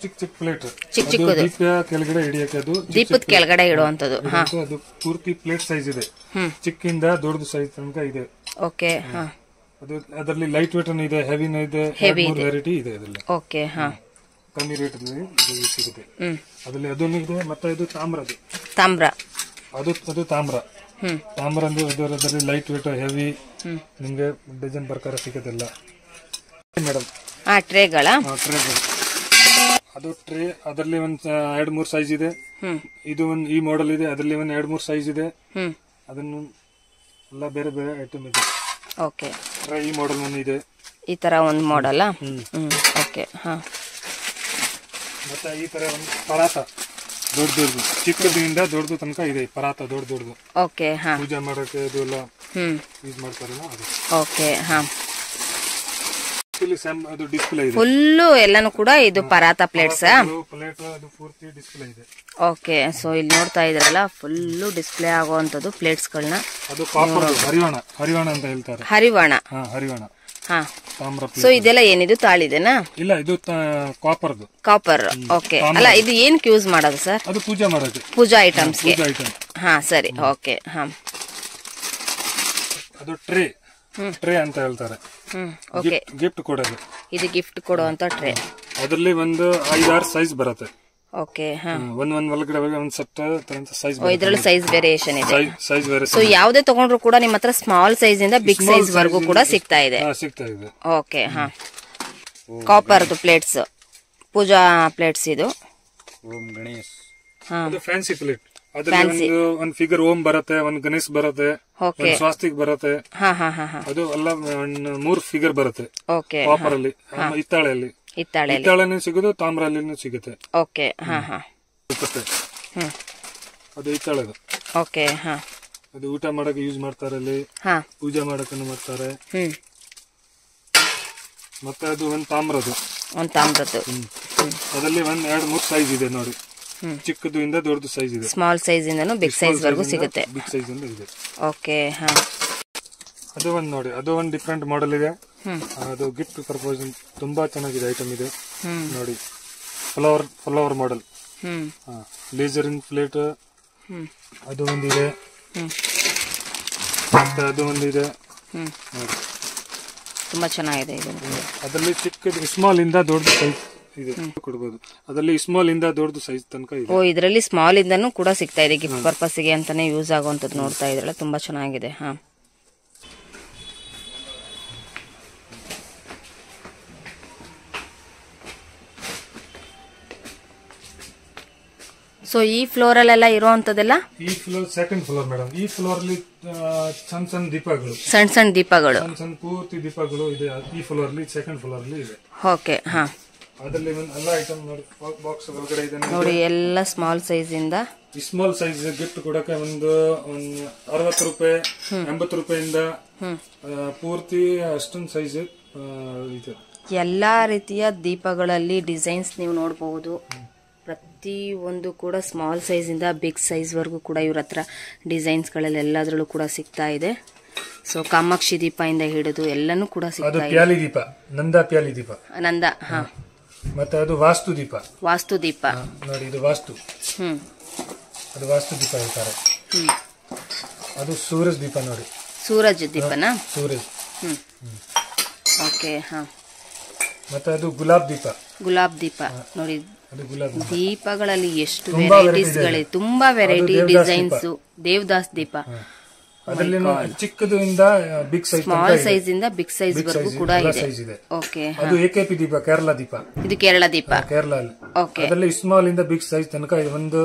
ಚಿಕ್ಕ ಪ್ಲೇಟ್, ಚಿಕ್ಕದು ದೀಪದ ಕೆಳಗಡೆ ಇಡುವಂತದ್ದು. ಅದು ಪೂರ್ತಿ ಪ್ಲೇಟ್ ಸೈಜ್ ಇದೆ, ಚಿಕ್ಕಿಂದ ದೊಡ್ಡ ಸೈಜ್ ತನಕ ಇದೆ. ಓಕೆ ಹಾ. ಅದು ಅದರಲ್ಲಿ ಲೈಟ್ ವೇಟ್ ಇದೆ, ಹೆವಿನ ಇದೆ, ವೆರೈಟಿ ಇದೆ ಅದರಲ್ಲಿ. ಓಕೆ ಹಾ. ಕಮ್ಮಿ ರೇಟ್ ಸಿಗುತ್ತೆ ಅದರಲ್ಲಿ. ಅದೊಂದು ಇದೆ. ಮತ್ತೆ ಇದು ತಾಮ್ರ. ಅದು ತಾಮ್ರ ಅಂದ್ರೆ ಅದರಲ್ಲಿ ಲೈಟ್ ವೇಟ್, ಹೆವಿ, ನಿಮ್ಗೆ ಡಿಸೈನ್ ಪ್ರಕಾರ ಸಿಗೋದಿಲ್ಲ ಮೇಡಮ್. ಟ್ರೇಗಳ ಅದು ಟ್ರೇ. ಅದರಲ್ಲಿ ಒಂದು 2-3 ಸೈಜ್ ಇದೆ. ಇದು ಒಂದು ಈ ಮಾಡೆಲ್ ಇದೆ, ಅದರಲ್ಲಿ ಒಂದು 2-3 ಸೈಜ್ ಇದೆ. ಅದನ್ನು ಎಲ್ಲ ಬೇರೆ ಬೇರೆ ಐಟಮ್ ಇದೆ. ಓಕೆ. ಈ ಮಾಡೆಲ್ ಒಂದು ಇದೆ, ಈ ತರ ಒಂದು ಮಾಡೆಲ್. ಓಕೆ. ಹಾ, ಮತ್ತೆ ಈ ತರ ಒಂದು ಪರಾತ ದೊಡ್ಡದು, ಚಿಕ್ಕದಿಂದ ದೊಡ್ಡದು ತನಕ ಇದೆ ಪರಾತ ದೊಡ್ಡದು. ಓಕೆ. ಹಾ, ಪೂಜೆ ಮಾಡೋಕೆ ಅದು ಎಲ್ಲ ಯೂಸ್ ಮಾಡ್ತಾರಲ್ಲ ಅದು. ಓಕೆ. ಹಾ, ಅದು ಡಿಸ್ಪ್ಲೇ ಇದೆ ಫುಲ್ಲು ಎಲ್ಲಾನು ಕೂಡ ಇದು ಪರಾತ ಪ್ಲೇಟ್ಸ್. ಪ್ಲೇಟ್ ಅದು ಪೂರ್ತಿ ಡಿಸ್ಪ್ಲೇ ಇದೆ. ಓಕೆ. ಸೊ ಇಲ್ಲಿ ನೋಡ್ತಾ ಇದ್ರಲ್ಲ ಫುಲ್ಲು ಡಿಸ್ಪ್ಲೇ ಆಗುವಂತದ್ದು ಪ್ಲೇಟ್ಸ್ ಗಳನ್ನ. ಅದು ಕಾಪರ್ ಹರಿವಾಣ ಅಂತ ಹೇಳ್ತಾರೆ. ಹರಿವಾಣ. ಹರಿವಾಣ. ಹಾ. ತಾಮ್ರ. ಸೊ ಇದೆಲ್ಲ ಏನಿದು ತಾಳಿದೆನಾ? ಇಲ್ಲ, ಇದು ಕಾಪರ್ದು. ಕಾಪರ್. ಓಕೆ. ಅಲ್ಲ, ಇದು ಏನಕ್ಕೆ ಯೂಸ್ ಮಾಡೋದು ಸರ್? ಅದು ಪೂಜೆ ಮಾಡೋದು, ಪೂಜಾ ಐಟಮ್ಸ್ಗೆ. ಹಾ, ಸರಿ. ಓಕೆ. ಹಾ, ಅದು ಟ್ರೇ ಅಂತ ಹೇಳ್ತಾರೆ. ಓಕೆ. ಗಿಫ್ಟ್ ಕೊಡೋದು, ಇದು ಗಿಫ್ಟ್ ಕೊಡುವಂತ ಟ್ರೇ. ಅದರಲ್ಲಿ ಒಂದು 5-6 ಸೈಜ್ ಬರುತ್ತೆ. ಓಕೆ. ಹಾ, ಒಂದ್ ಒಳಗಡೆ ಒಂದ್ ಸೆಟ್ ಸೈಜ್. ಇದ್ರಲ್ಲಿ ಸೈಜ್ ವೇರಿಯೇಷನ್ ಇದೆ. Size variation. ಸೊ ಯಾವ್ದೇ ತಗೊಂಡ್ರು ಕೂಡ ನಿಮ್ಮ ಹತ್ರ ಸ್ಮಾಲ್ ಸೈಜ್ ಇಂದ ಬಿಗ್ ಸೈಜ್ ವರೆಗೂ ಕೂಡ ಸಿಗ್ತಾ ಇದೆ. ಓಕೆ. ಹಾ, ಕಾಪರ್ದು ಪ್ಲೇಟ್ಸ್, ಪೂಜಾ ಪ್ಲೇಟ್ಸ್ ಇದು. ಓಂ ಗಣೇಶ್. ಹಾ, ಫ್ಯಾನ್ಸಿ ಪ್ಲೇಟ್. ಅದ್ರಲ್ಲಿ ಒಂದು ಫಿಗರ್ ಓಂ ಬರುತ್ತೆ, ಒಂದು ಗಣೇಶ್ ಬರುತ್ತೆ, ಒಂದು ಸ್ವಾಸ್ತಿಕ್ ಬರುತ್ತೆ. ಅದು ಎಲ್ಲ 3 ಫಿಗರ್ ಬರುತ್ತೆ. ಓಕೆ. ಕಾಪರ್ ಅಲ್ಲಿ, ಹಿತ್ತಾಳೆಯಲ್ಲಿ ಸಿಗುದು, ತಾಮ್ರಲ್ಲಿ ಸಿಗುತ್ತೆ. ಓಕೆ. ಅದು ಹಿತ್ತಾಳೆದು. ಓಕೆ. ಅದು ಊಟ ಮಾಡಕ್ಕೆ ಯೂಸ್ ಮಾಡ್ತಾರೆ, ಅಲ್ಲಿ ಪೂಜೆ ಮಾಡಕ್ಕೆ ಮಾಡ್ತಾರೆ. ಮತ್ತೆ ಅದು ಒಂದು ತಾಮ್ರದ್ದು. ಅದರಲ್ಲಿ 1-2-3 ಸೈಜ್ ಇದೆ ನೋಡಿ. ಚಿಕ್ಕದು ಇಂದ ದೊಡ್ಡದು ಸೈಜ್ ಇದೆ. ಸ್ಮಾಲ್ ಸೈಜ್ ಇಂದನು ಬಿಗ್ ಸೈಜ್ ವರೆಗೂ ಸಿಗುತ್ತೆ. ಬಿಗ್ ಸೈಜ್ ಇಂದ ಇದೆ. ಓಕೆ. ಅದು ಒಂದು ನೋಡಿ, ಅದು ಒಂದು ಡಿಫರೆಂಟ್ ಮಾಡೆಲ್ ಇದೆ. ಅದು ಗಿಫ್ಟ್ ಪರ್ಪಸ್ ತುಂಬಾ ಚೆನ್ನಾಗಿದೆ ಐಟಮ್ ಇದೆ ನೋಡಿ. ಫ್ಲವರ್ ಮಾಡೆಲ್, ಲೇಸರಿನ್ ಪ್ಲೇಟ್ ಅದು ಒಂದಿದೆ. ಮತ್ತೆ ಅದು ಒಂದಿದೆ ನೋಡಿ, ತುಂಬಾ ಚೆನ್ನಾಗಿದೆ ಇದು. ಅದರಲ್ಲಿ ಚಿಕ್ಕದು ಸ್ಮಾಲ್ ಇಂದ ದೊಡ್ಡ ಸೈಜ್ ಇದೆ ಕೊಡಬಹುದು. ಅದರಲ್ಲಿ ಸ್ಮಾಲ್ ಇಂದ ದೊಡ್ಡದು ಸೈಜ್ ತನಕ ಇದೆ. ಇದರಲ್ಲಿ ಸ್ಮಾಲ್ ಇಂದನೂ ಕೂಡ ಸಿಗ್ತಾ ಇದೆ, ಗಿಫ್ಟ್ ಪರ್ಪಸ್ ಗೆ ಅಂತಾನೆ ಯೂಸ್ ಆಗುವಂತದ್ದು. ನೋಡ್ತಾ ಇದ್ರಲ್ಲ ತುಂಬಾ ಚೆನ್ನಾಗಿದೆ. ಹಾ, ಸೊ ಈ ಫ್ಲೋರ್ ಅಲ್ಲೆಲ್ಲ ಇರುವಂತದೆಲ್ಲ, ಈ ಫ್ಲೋರ್ ಸೆಕೆಂಡ್ ಫ್ಲೋರ್ ಮೇಡಮ್. ಈ ಫ್ಲೋರ್ ಅಲ್ಲಿ ಸಣ್ಣ ದೀಪಗಳು, ಸಣ್ಣ ಪೂರ್ತಿ ದೀಪಗಳು ಇದೆ. ಈ ಫ್ಲೋರ್ ಅಲ್ಲಿ, ಸೆಕೆಂಡ್ ಫ್ಲೋರ್ ಅಲ್ಲಿ ಇದೆ. ಓಕೆ. ಹಾ, ಅದರಲ್ಲಿ ಎಲ್ಲ ಐಟಮ್ ನೋಡಿ, ಬಾಕ್ಸ್ ಒಳಗಡೆ ಇದೆ ನೋಡಿ. ಎಲ್ಲ ಸ್ಮಾಲ್ ಸೈಜ್ ಇಂದ, ಸ್ಮಾಲ್ ಸೈಜ್ ಗಿಫ್ಟ್ ಕೊಡಕ್ಕೆ ಒಂದು 60 ರೂಪಾಯಿ 80 ರೂಪಾಯಿಂದ ಪೂರ್ತಿ ಅಷ್ಟೊಂದು ಸೈಜ್ ಇದೆ. ಎಲ್ಲಾ ರೀತಿಯ ದೀಪಗಳಲ್ಲಿ ಡಿಸೈನ್ಸ್ ನೀವು ನೋಡಬಹುದು. ಪ್ರತಿ ಒಂದು ಕೂಡ ಸ್ಮಾಲ್ ಸೈಜ್ ಇಂದ ಬಿಗ್ ಸೈಜ್ ವರೆಗೂ ಕೂಡ ಇವ್ರ ಹತ್ರ ಡಿಸೈನ್ಸ್ ಗಳಲ್ಲಿ ಎಲ್ಲದರಲ್ಲೂ ಕೂಡ ಸಿಗ್ತಾ ಇದೆ. ಸೊ ಕಾಮಾಕ್ಷಿ ದೀಪ ಇಂದ ಹಿಡಿದು ಎಲ್ಲಾನು ಕೂಡ ಸಿಗ್ತಾ ಇದೆ. ಪ್ಯಾಲಿ ದೀಪ, ನಂದ ಪ್ಯಾಲಿ ದೀಪ, ನಂದ. ಹಾ, ಮತ್ತೆ ಅದು ವಾಸ್ತು ದೀಪ ನೋಡಿ. ಇದು ವಾಸ್ತು, ಅದು ವಾಸ್ತು ದೀಪ ಹೇಳ್ತಾರೆ. ಅದು ಸೂರಜ್ ದೀಪ ನೋಡಿ. ಸೂರಜ್ ದೀಪನಾ? ಸೂರಜ್. ಓಕೆ. ಹಾ, ಮತ್ತೆ ಅದು ಗುಲಾಬ್ ದೀಪ ನೋಡಿ. ದೀಪಗಳಲ್ಲಿ ಎಷ್ಟು ವೆರೈಟೀಸ್ ಗಳಿವೆ, ತುಂಬಾ ವೆರೈಟಿ ಡಿಸೈನ್ಸ್. ದೇವದಾಸ್ ದೀಪ, ಅದರಲ್ಲಿ ಚಿಕ್ಕದು ಇಂದ ಬಿಗ್ ಸೈಜ್, ಸ್ಮಾಲ್ ಸೈಜ್ ಇಂದ ಬಿಗ್ ಸೈಜ್ ವರೆಗೂ ಕೂಡ ಇದೆ. ಓಕೆ. ಅದು AKP ದೀಪ, ಕೇರಳ ದೀಪ. ಇದು ಕೇರಳ ದೀಪ, ಕೇರಳ. ಓಕೆ. ಅದರಲ್ಲಿ ಸ್ಮಾಲ್ ಇಂದ ಬಿಗ್ ಸೈಜ್ ತನಕ ಒಂದು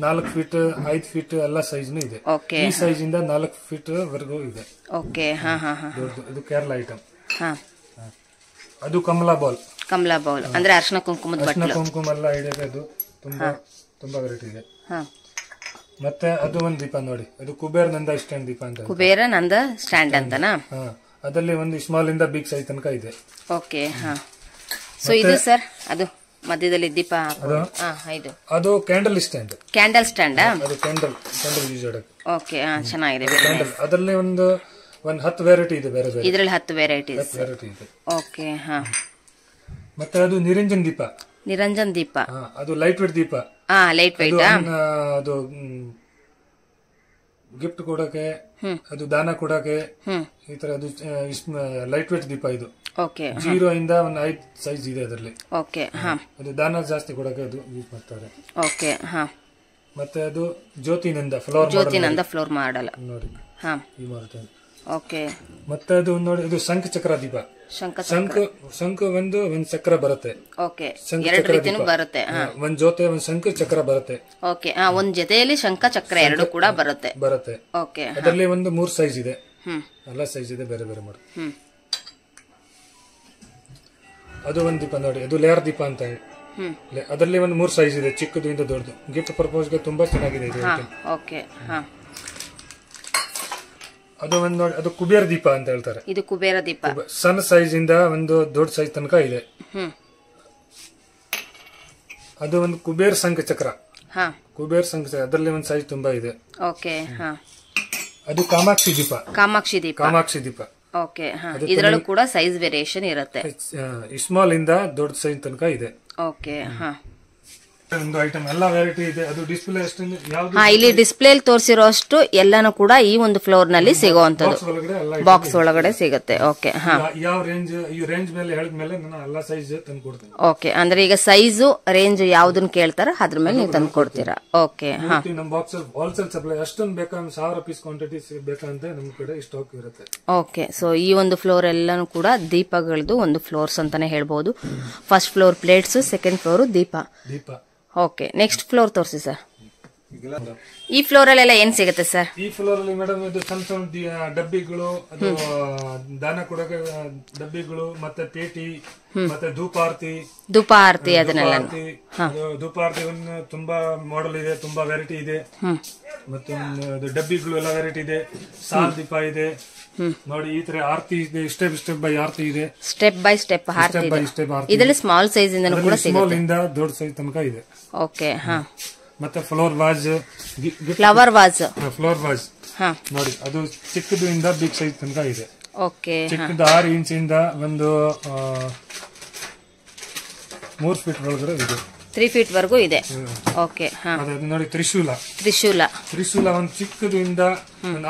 4 ಫೀಟ್ 5 ಫೀಟ್ ಎಲ್ಲ ಸೈಜ್ ಇದೆ. ಈ ಸೈಜ್ ಇಂದ 4 ಫೀಟ್ ವರೆಗೂ ಇದೆ. ಓಕೆ. ಇದು ಕೇರಳ ಐಟಮ್. ಅದು ಕಮಲಾ ಬೌಲ್ ಅಂದ್ರೆ ಅರ್ಶನ ಕುಂಕುಮದ ಬಟ್ಲು. ಅರ್ಶನ ಕುಂಕುಮ ಎಲ್ಲ ಹಿಡಿಯೋದು. ಅದು ತುಂಬಾ ವೆರೈಟಿ ಇದೆ. ಮತ್ತೆ ಅದು ಒಂದು ದೀಪ ನೋಡಿ, ಅದು ಕುಬೇರ ನಂದ ಸ್ಟ್ಯಾಂಡ್ ದೀಪ ಅಂತ. ಕುಬೇರ ನಂದ ಸ್ಟ್ಯಾಂಡ್ ಅಂತನಾ? ಅದರಲ್ಲಿ ಒಂದು ಸ್ಮಾಲ್ ಇಂದ ಬಿಗ್ ಸೈಜ್ ತನಕ ಇದೆ. ಓಕೆ. ಸೊ ಇದು ಸರ್, ಅದು ಮಧ್ಯದಲ್ಲಿ ದೀಪ, ಅದು ಕ್ಯಾಂಡಲ್ ಸ್ಟ್ಯಾಂಡ್. ಅದು ಕ್ಯಾಂಡಲ್ ಯೂಸ್ ಮಾಡೋದು. ಓಕೆ. ಚೆನ್ನಾಗಿದೆ. ಅದರಲ್ಲಿ ಒಂದು 10 ವೆರೈಟಿ ಇದೆ. ಬೇರೆ ಇದರಲ್ಲಿ 10 ವೆರೈಟೀಸ್ ಇದೆ. ಓಕೆ. ಮತ್ತೆ ಅದು ನಿರಂಜನ್ ದೀಪ, ಅದು ಲೈಟ್ ವೇಟ್ ದೀಪ. Light weight. ಅದು ಗಿಫ್ಟ್ ಕೊಡಕ್ಕೆ, ಅದು ದಾನ ಕೊಡಕ್ಕೆ, ಈ ತರ ಅದು ಲೈಟ್ ವೇಟ್ ದೀಪ. ಇದು 0 ಇಂದ 5 ಸೈಜ್ ಇದೆ ಅದರಲ್ಲಿ. ಓಕೆ. ಅದು ದಾನ ಜಾಸ್ತಿ ಕೊಡಕ್ಕೆ ಅದು ಯೂಸ್ ಮಾಡ್ತಾರೆ. ಓಕೆ. ಮತ್ತೆ ಅದು ಜ್ಯೋತಿನಂದ ಫ್ಲೋರ್ ಮಾಡಲ್ಲ ನೋಡಿ. ಈ ಮಾಡ್ತಾರೆ. ಓಕೆ. ಮತ್ತೆ ಅದು ನೋಡಿ, ಇದು ಶಂಖ ಚಕ್ರ ದೀಪ. ಶಂಖ ಒಂದು ಚಕ್ರ ಬರುತ್ತೆ. ಓಕೆ. ಎರಡು ರೀತಿನೂ ಬರುತ್ತೆ. ಒಂದ್ ಜೊತೆ ಒಂದು ಶಂಖ ಚಕ್ರ ಬರುತ್ತೆ. ಓಕೆ. ಒಂದ್ ಜೊತೆಯಲ್ಲಿ ಶಂಖ ಚಕ್ರ ಎರಡು ಕೂಡ ಬರುತ್ತೆ. ಓಕೆ. ಅದರಲ್ಲಿ ಒಂದು 3 ಸೈಜ್ ಇದೆ. ಎಲ್ಲ ಸೈಜ್ ಇದೆ, ಬೇರೆ ಬೇರೆ ಮಾಡಿ. ಅದು ಒಂದು ದೀಪ ನೋಡಿ, ಅದು ಲೇಯರ್ ದೀಪ ಅಂತ ಹೇಳಿ. ಅದರಲ್ಲಿ ಒಂದು 3 ಸೈಜ್ ಇದೆ, ಚಿಕ್ಕದು ಇಂದ ದೊಡ್ಡದು. ಗಿಫ್ಟ್ ಪರ್ಪಸ್ಗೆ ತುಂಬಾ ಚೆನ್ನಾಗಿದೆ ಇದು. ಅದು ಒಂದು ನೋಡಿ, ಅದು ಕುಬೇರ ದೀಪ ಅಂತ ಹೇಳ್ತಾರೆ. ಇದು ಕುಬೇರ ದೀಪ. ಸಣ್ಣ ಸೈಜ್ ಇಂದ ಒಂದು ದೊಡ್ಡ ಸೈಜ್ ತನಕ ಇದೆ. ಅದು ಒಂದು ಕುಬೇರ ಶಂಖ ಚಕ್ರ. ಕುಬೇರ ಶಂಖ ಚಕ್ರ ಅದರಲ್ಲಿ ಒಂದು ಸೈಜ್ ತುಂಬಾ ಇದೆ. ಅದು ಕಾಮಾಕ್ಷಿ ದೀಪ. ಕಾಮಾಕ್ಷಿ ದೀಪ. ಇದರಲ್ಲೂ ಕೂಡ ಸೈಜ್ ವೇರಿಯೇಷನ್ ಇರುತ್ತೆ. ಸ್ಮಾಲ್ ಇಂದ ದೊಡ್ಡ ಸೈಜ್ ತನಕ ಇದೆ. ಒಂದು ಐಟಮ್ ಎಲ್ಲ ವೆರೈಟಿ ಇದೆ. ಅದು ಡಿಸ್ಪ್ಲೇ ಇಲ್ಲಿ ಡಿಸ್ಪ್ಲೇ ತೋರಿಸಿರೋ ಅಷ್ಟು ಎಲ್ಲಾನು ಕೂಡ ಈ ಒಂದು ಫ್ಲೋರ್ ನಲ್ಲಿ ಸಿಗುವಂತದ್ದು, ಬಾಕ್ಸ್ ಒಳಗಡೆ ಸಿಗುತ್ತೆ. ಯಾವ ರೇಂಜ್, ಈ ರೇಂಜ್ ಮೇಲೆ ಹೇಳಿದ್ಮೇಲೆ ನಾನು ಎಲ್ಲ ಸೈಜ್ ತಂದು ಕೊಡ್ತೀನಿ. ಅಂದ್ರೆ ಈಗ ಸೈಜು ರೇಂಜ್ ಯಾವ್ದನ್ನ ಕೇಳ್ತಾರ ಅದ್ರ ಮೇಲೆ ನೀವು ತಂದು ಕೊಡ್ತೀರಾ. ನಮ್ಮ ಬಾಕ್ಸ್ ಹೋಲ್ಸೇಲ್ ಸಪ್ಲೈ ಅಷ್ಟೊಂದು ಬೇಕಂದ್ರೆ 1000 ಪೀಸ್ ಕ್ವಾಂಟಿಟಿ ಬೇಕಂತ ನಮ್ಮ ಕಡೆ ಸ್ಟಾಕ್ ಇರುತ್ತೆ. ಸೊ ಈ ಒಂದು ಫ್ಲೋರ್ ಎಲ್ಲಾನು ಕೂಡ ದೀಪಗಳದ್ದು ಒಂದು ಫ್ಲೋರ್ಸ್ ಅಂತಾನೆ ಹೇಳ್ಬಹುದು. First floor plates, second floor ದೀಪ. ನೆಕ್ಸ್ಟ್ ಫ್ಲೋರ್ ತೋರಿಸಿ ಸರ್. ಈ ಫ್ಲೋರ್ ಅಲ್ಲೆಲ್ಲ ಏನ್ ಸಿಗುತ್ತೆ ಸರ್? ಈ ಫ್ಲೋರ್ ಅಲ್ಲಿ ಮೇಡಮ್ ಇದು ಸಣ್ಣ ಸಣ್ಣ ಡಬ್ಬಿಗಳು, ಅದು ದಾನ ಕೊಡಕ್ಕೆ ಡಬ್ಬಿಗಳು, ಮತ್ತೆ ಪೇಟಿ, ಮತ್ತೆ ಧೂಪಾರತಿ ಅದನ್ನೆಲ್ಲ. ಧೂಪಾರತಿ ಒಂದು ತುಂಬಾ ಮಾಡೆಲ್ ಇದೆ, ತುಂಬಾ ವೆರೈಟಿ ಇದೆ. ಮತ್ತೆ ಡಬ್ಬಿಗಳು ಎಲ್ಲ ವೆರೈಟಿ ಇದೆ. ಸಾಲ್ ದೀಪ ಇದೆ ನೋಡಿ, ಈ ತರ ಆರತಿ ಇದೆ. ಸ್ಟೆಪ್ ಬೈ ಆರತಿ ಇದೆ. ಸ್ಟೆಪ್ ಬೈ ಸ್ಟೆಪ್ ಆರತಿ. ಇದರಲ್ಲಿ ಸ್ಮಾಲ್ ಸೈಜ್ ಇಂದ ಕೂಡ ಸಿಗುತ್ತೆ, ಸ್ಮಾಲ್ ಇಂದ ದೊಡ್ಡ ಸೈಜ್ ತನಕ ಇದೆ. ಮತ್ತೆ ಫ್ಲವರ್ ವಾಜ್ ನೋಡಿ, ಅದು ಚಿಕ್ಕದು ಇಂದ ಬಿಗ್ ಸೈಜ್ ತನಕ ಇದೆ. ಚಿಕ್ಕದು 6 ಇಂಚಿಂದ ಒಂದು 3 ಫೀಟ್ ಒಳಗಡೆ ಇದೆ. 3 ಫೀಟ್ ವರೆಗೂ ಇದೆ. ನೋಡಿ, ತ್ರಿಶೂಲ ಒಂದು ಚಿಕ್ಕದು ಇಂದ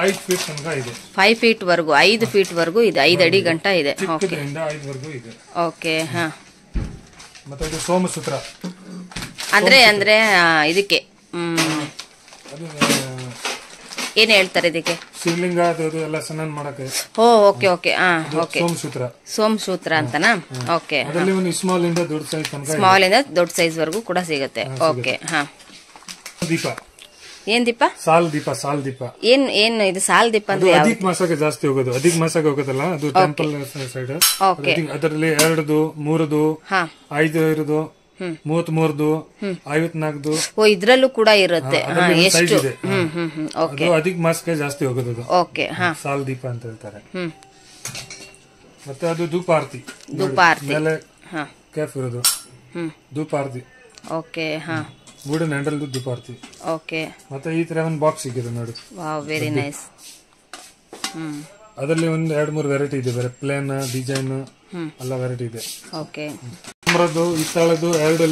5 ಫೀಟ್ ತನಕ ಇದೆ. 5 ಫೀಟ್ ವರೆಗೂ, 5 ಫೀಟ್ ವರೆಗೂ ಇದೆ. 5 ಅಡಿ ಗಂಟ ಇದೆ. 5 ವರೆಗೂ ಇದೆ. ಮತ್ತೆ ಇದು ಸೋಮಸೂತ್ರ. ಅಂದ್ರೆ ಇದಕ್ಕೆ ಏನ್ ಹೇಳ್ತಾರೆ ಇದಕ್ಕೆ? ಶಿವಲಿಂಗ ಎಲ್ಲ ಸ್ನಾನ ಮಾಡಕ್ಕೆ. ಸೋಮಸೂತ್ರ ಅಂತನಾ? ಅದರಲ್ಲಿ ಒಂದು ಸ್ಮಾಲ್ ಇಂದ ದೊಡ್ಡ ಸೈಜ್ ತನಕ, ಸ್ಮಾಲ್ ಇಂದ ದೊಡ್ಡ ಸೈಜ್ ವರೆಗೂ ಕೂಡ ಸಿಗುತ್ತೆ. ದೀಪ. ಏನ್ ದೀಪ? ಸಾಲ್ ದೀಪ. ಏನ್ ಇದು ಸಾಲ್ ದೀಪ ಅಂದ್ರೆ? ಅಧಿಕ ಮಾಸಕ್ಕೆ ಜಾಸ್ತಿ ಹೋಗೋದು. ಅಧಿಕ ಮಾಸಕ್ಕೆ ಹೋಗೋದಲ್ಲ, ಅದು ಟೆಂಪಲ್ ಸೈಡ್. ಅದರಲ್ಲಿ 2, 3, 5 ಇರೋದು, 33, 54. ಇದ್ರಲ್ಲೂ ಕೂಡ ಇರುತ್ತೆ. ಎಷ್ಟು? ಅಧಿಕ ಮಾಸಕ್ಕೆ ಜಾಸ್ತಿ ಹೋಗೋದು. ಸಾಲ್ ದೀಪ ಅಂತ ಹೇಳ್ತಾರೆ. ಮತ್ತೆ ಅದು ಧೂಪಾರತಿ ಮೇಲೆ ಕ್ಯಾಫ್ ಇರೋದು. ಧೂಪಾರತಿ ವುಡನ್ ಹ್ಯಾಂಡಲ್ ಧೂಪಾರತಿ. ಮತ್ತೆ ಈ ತರ ಒಂದು ಬಾಕ್ಸ್ ಸಿಕ್ಕಿದೆ ನೋಡಿ. Very nice. ಅದರಲ್ಲಿ ಒಂದು 2-3 ವೆರೈಟಿ ಇದೆ, ಬೇರೆ ಪ್ಲೇನ್, ಡಿಸೈನ್ ಎಲ್ಲ ವೆರೈಟಿ ಇದೆ. ಹಿತ್ತಾಳದ್ದು 2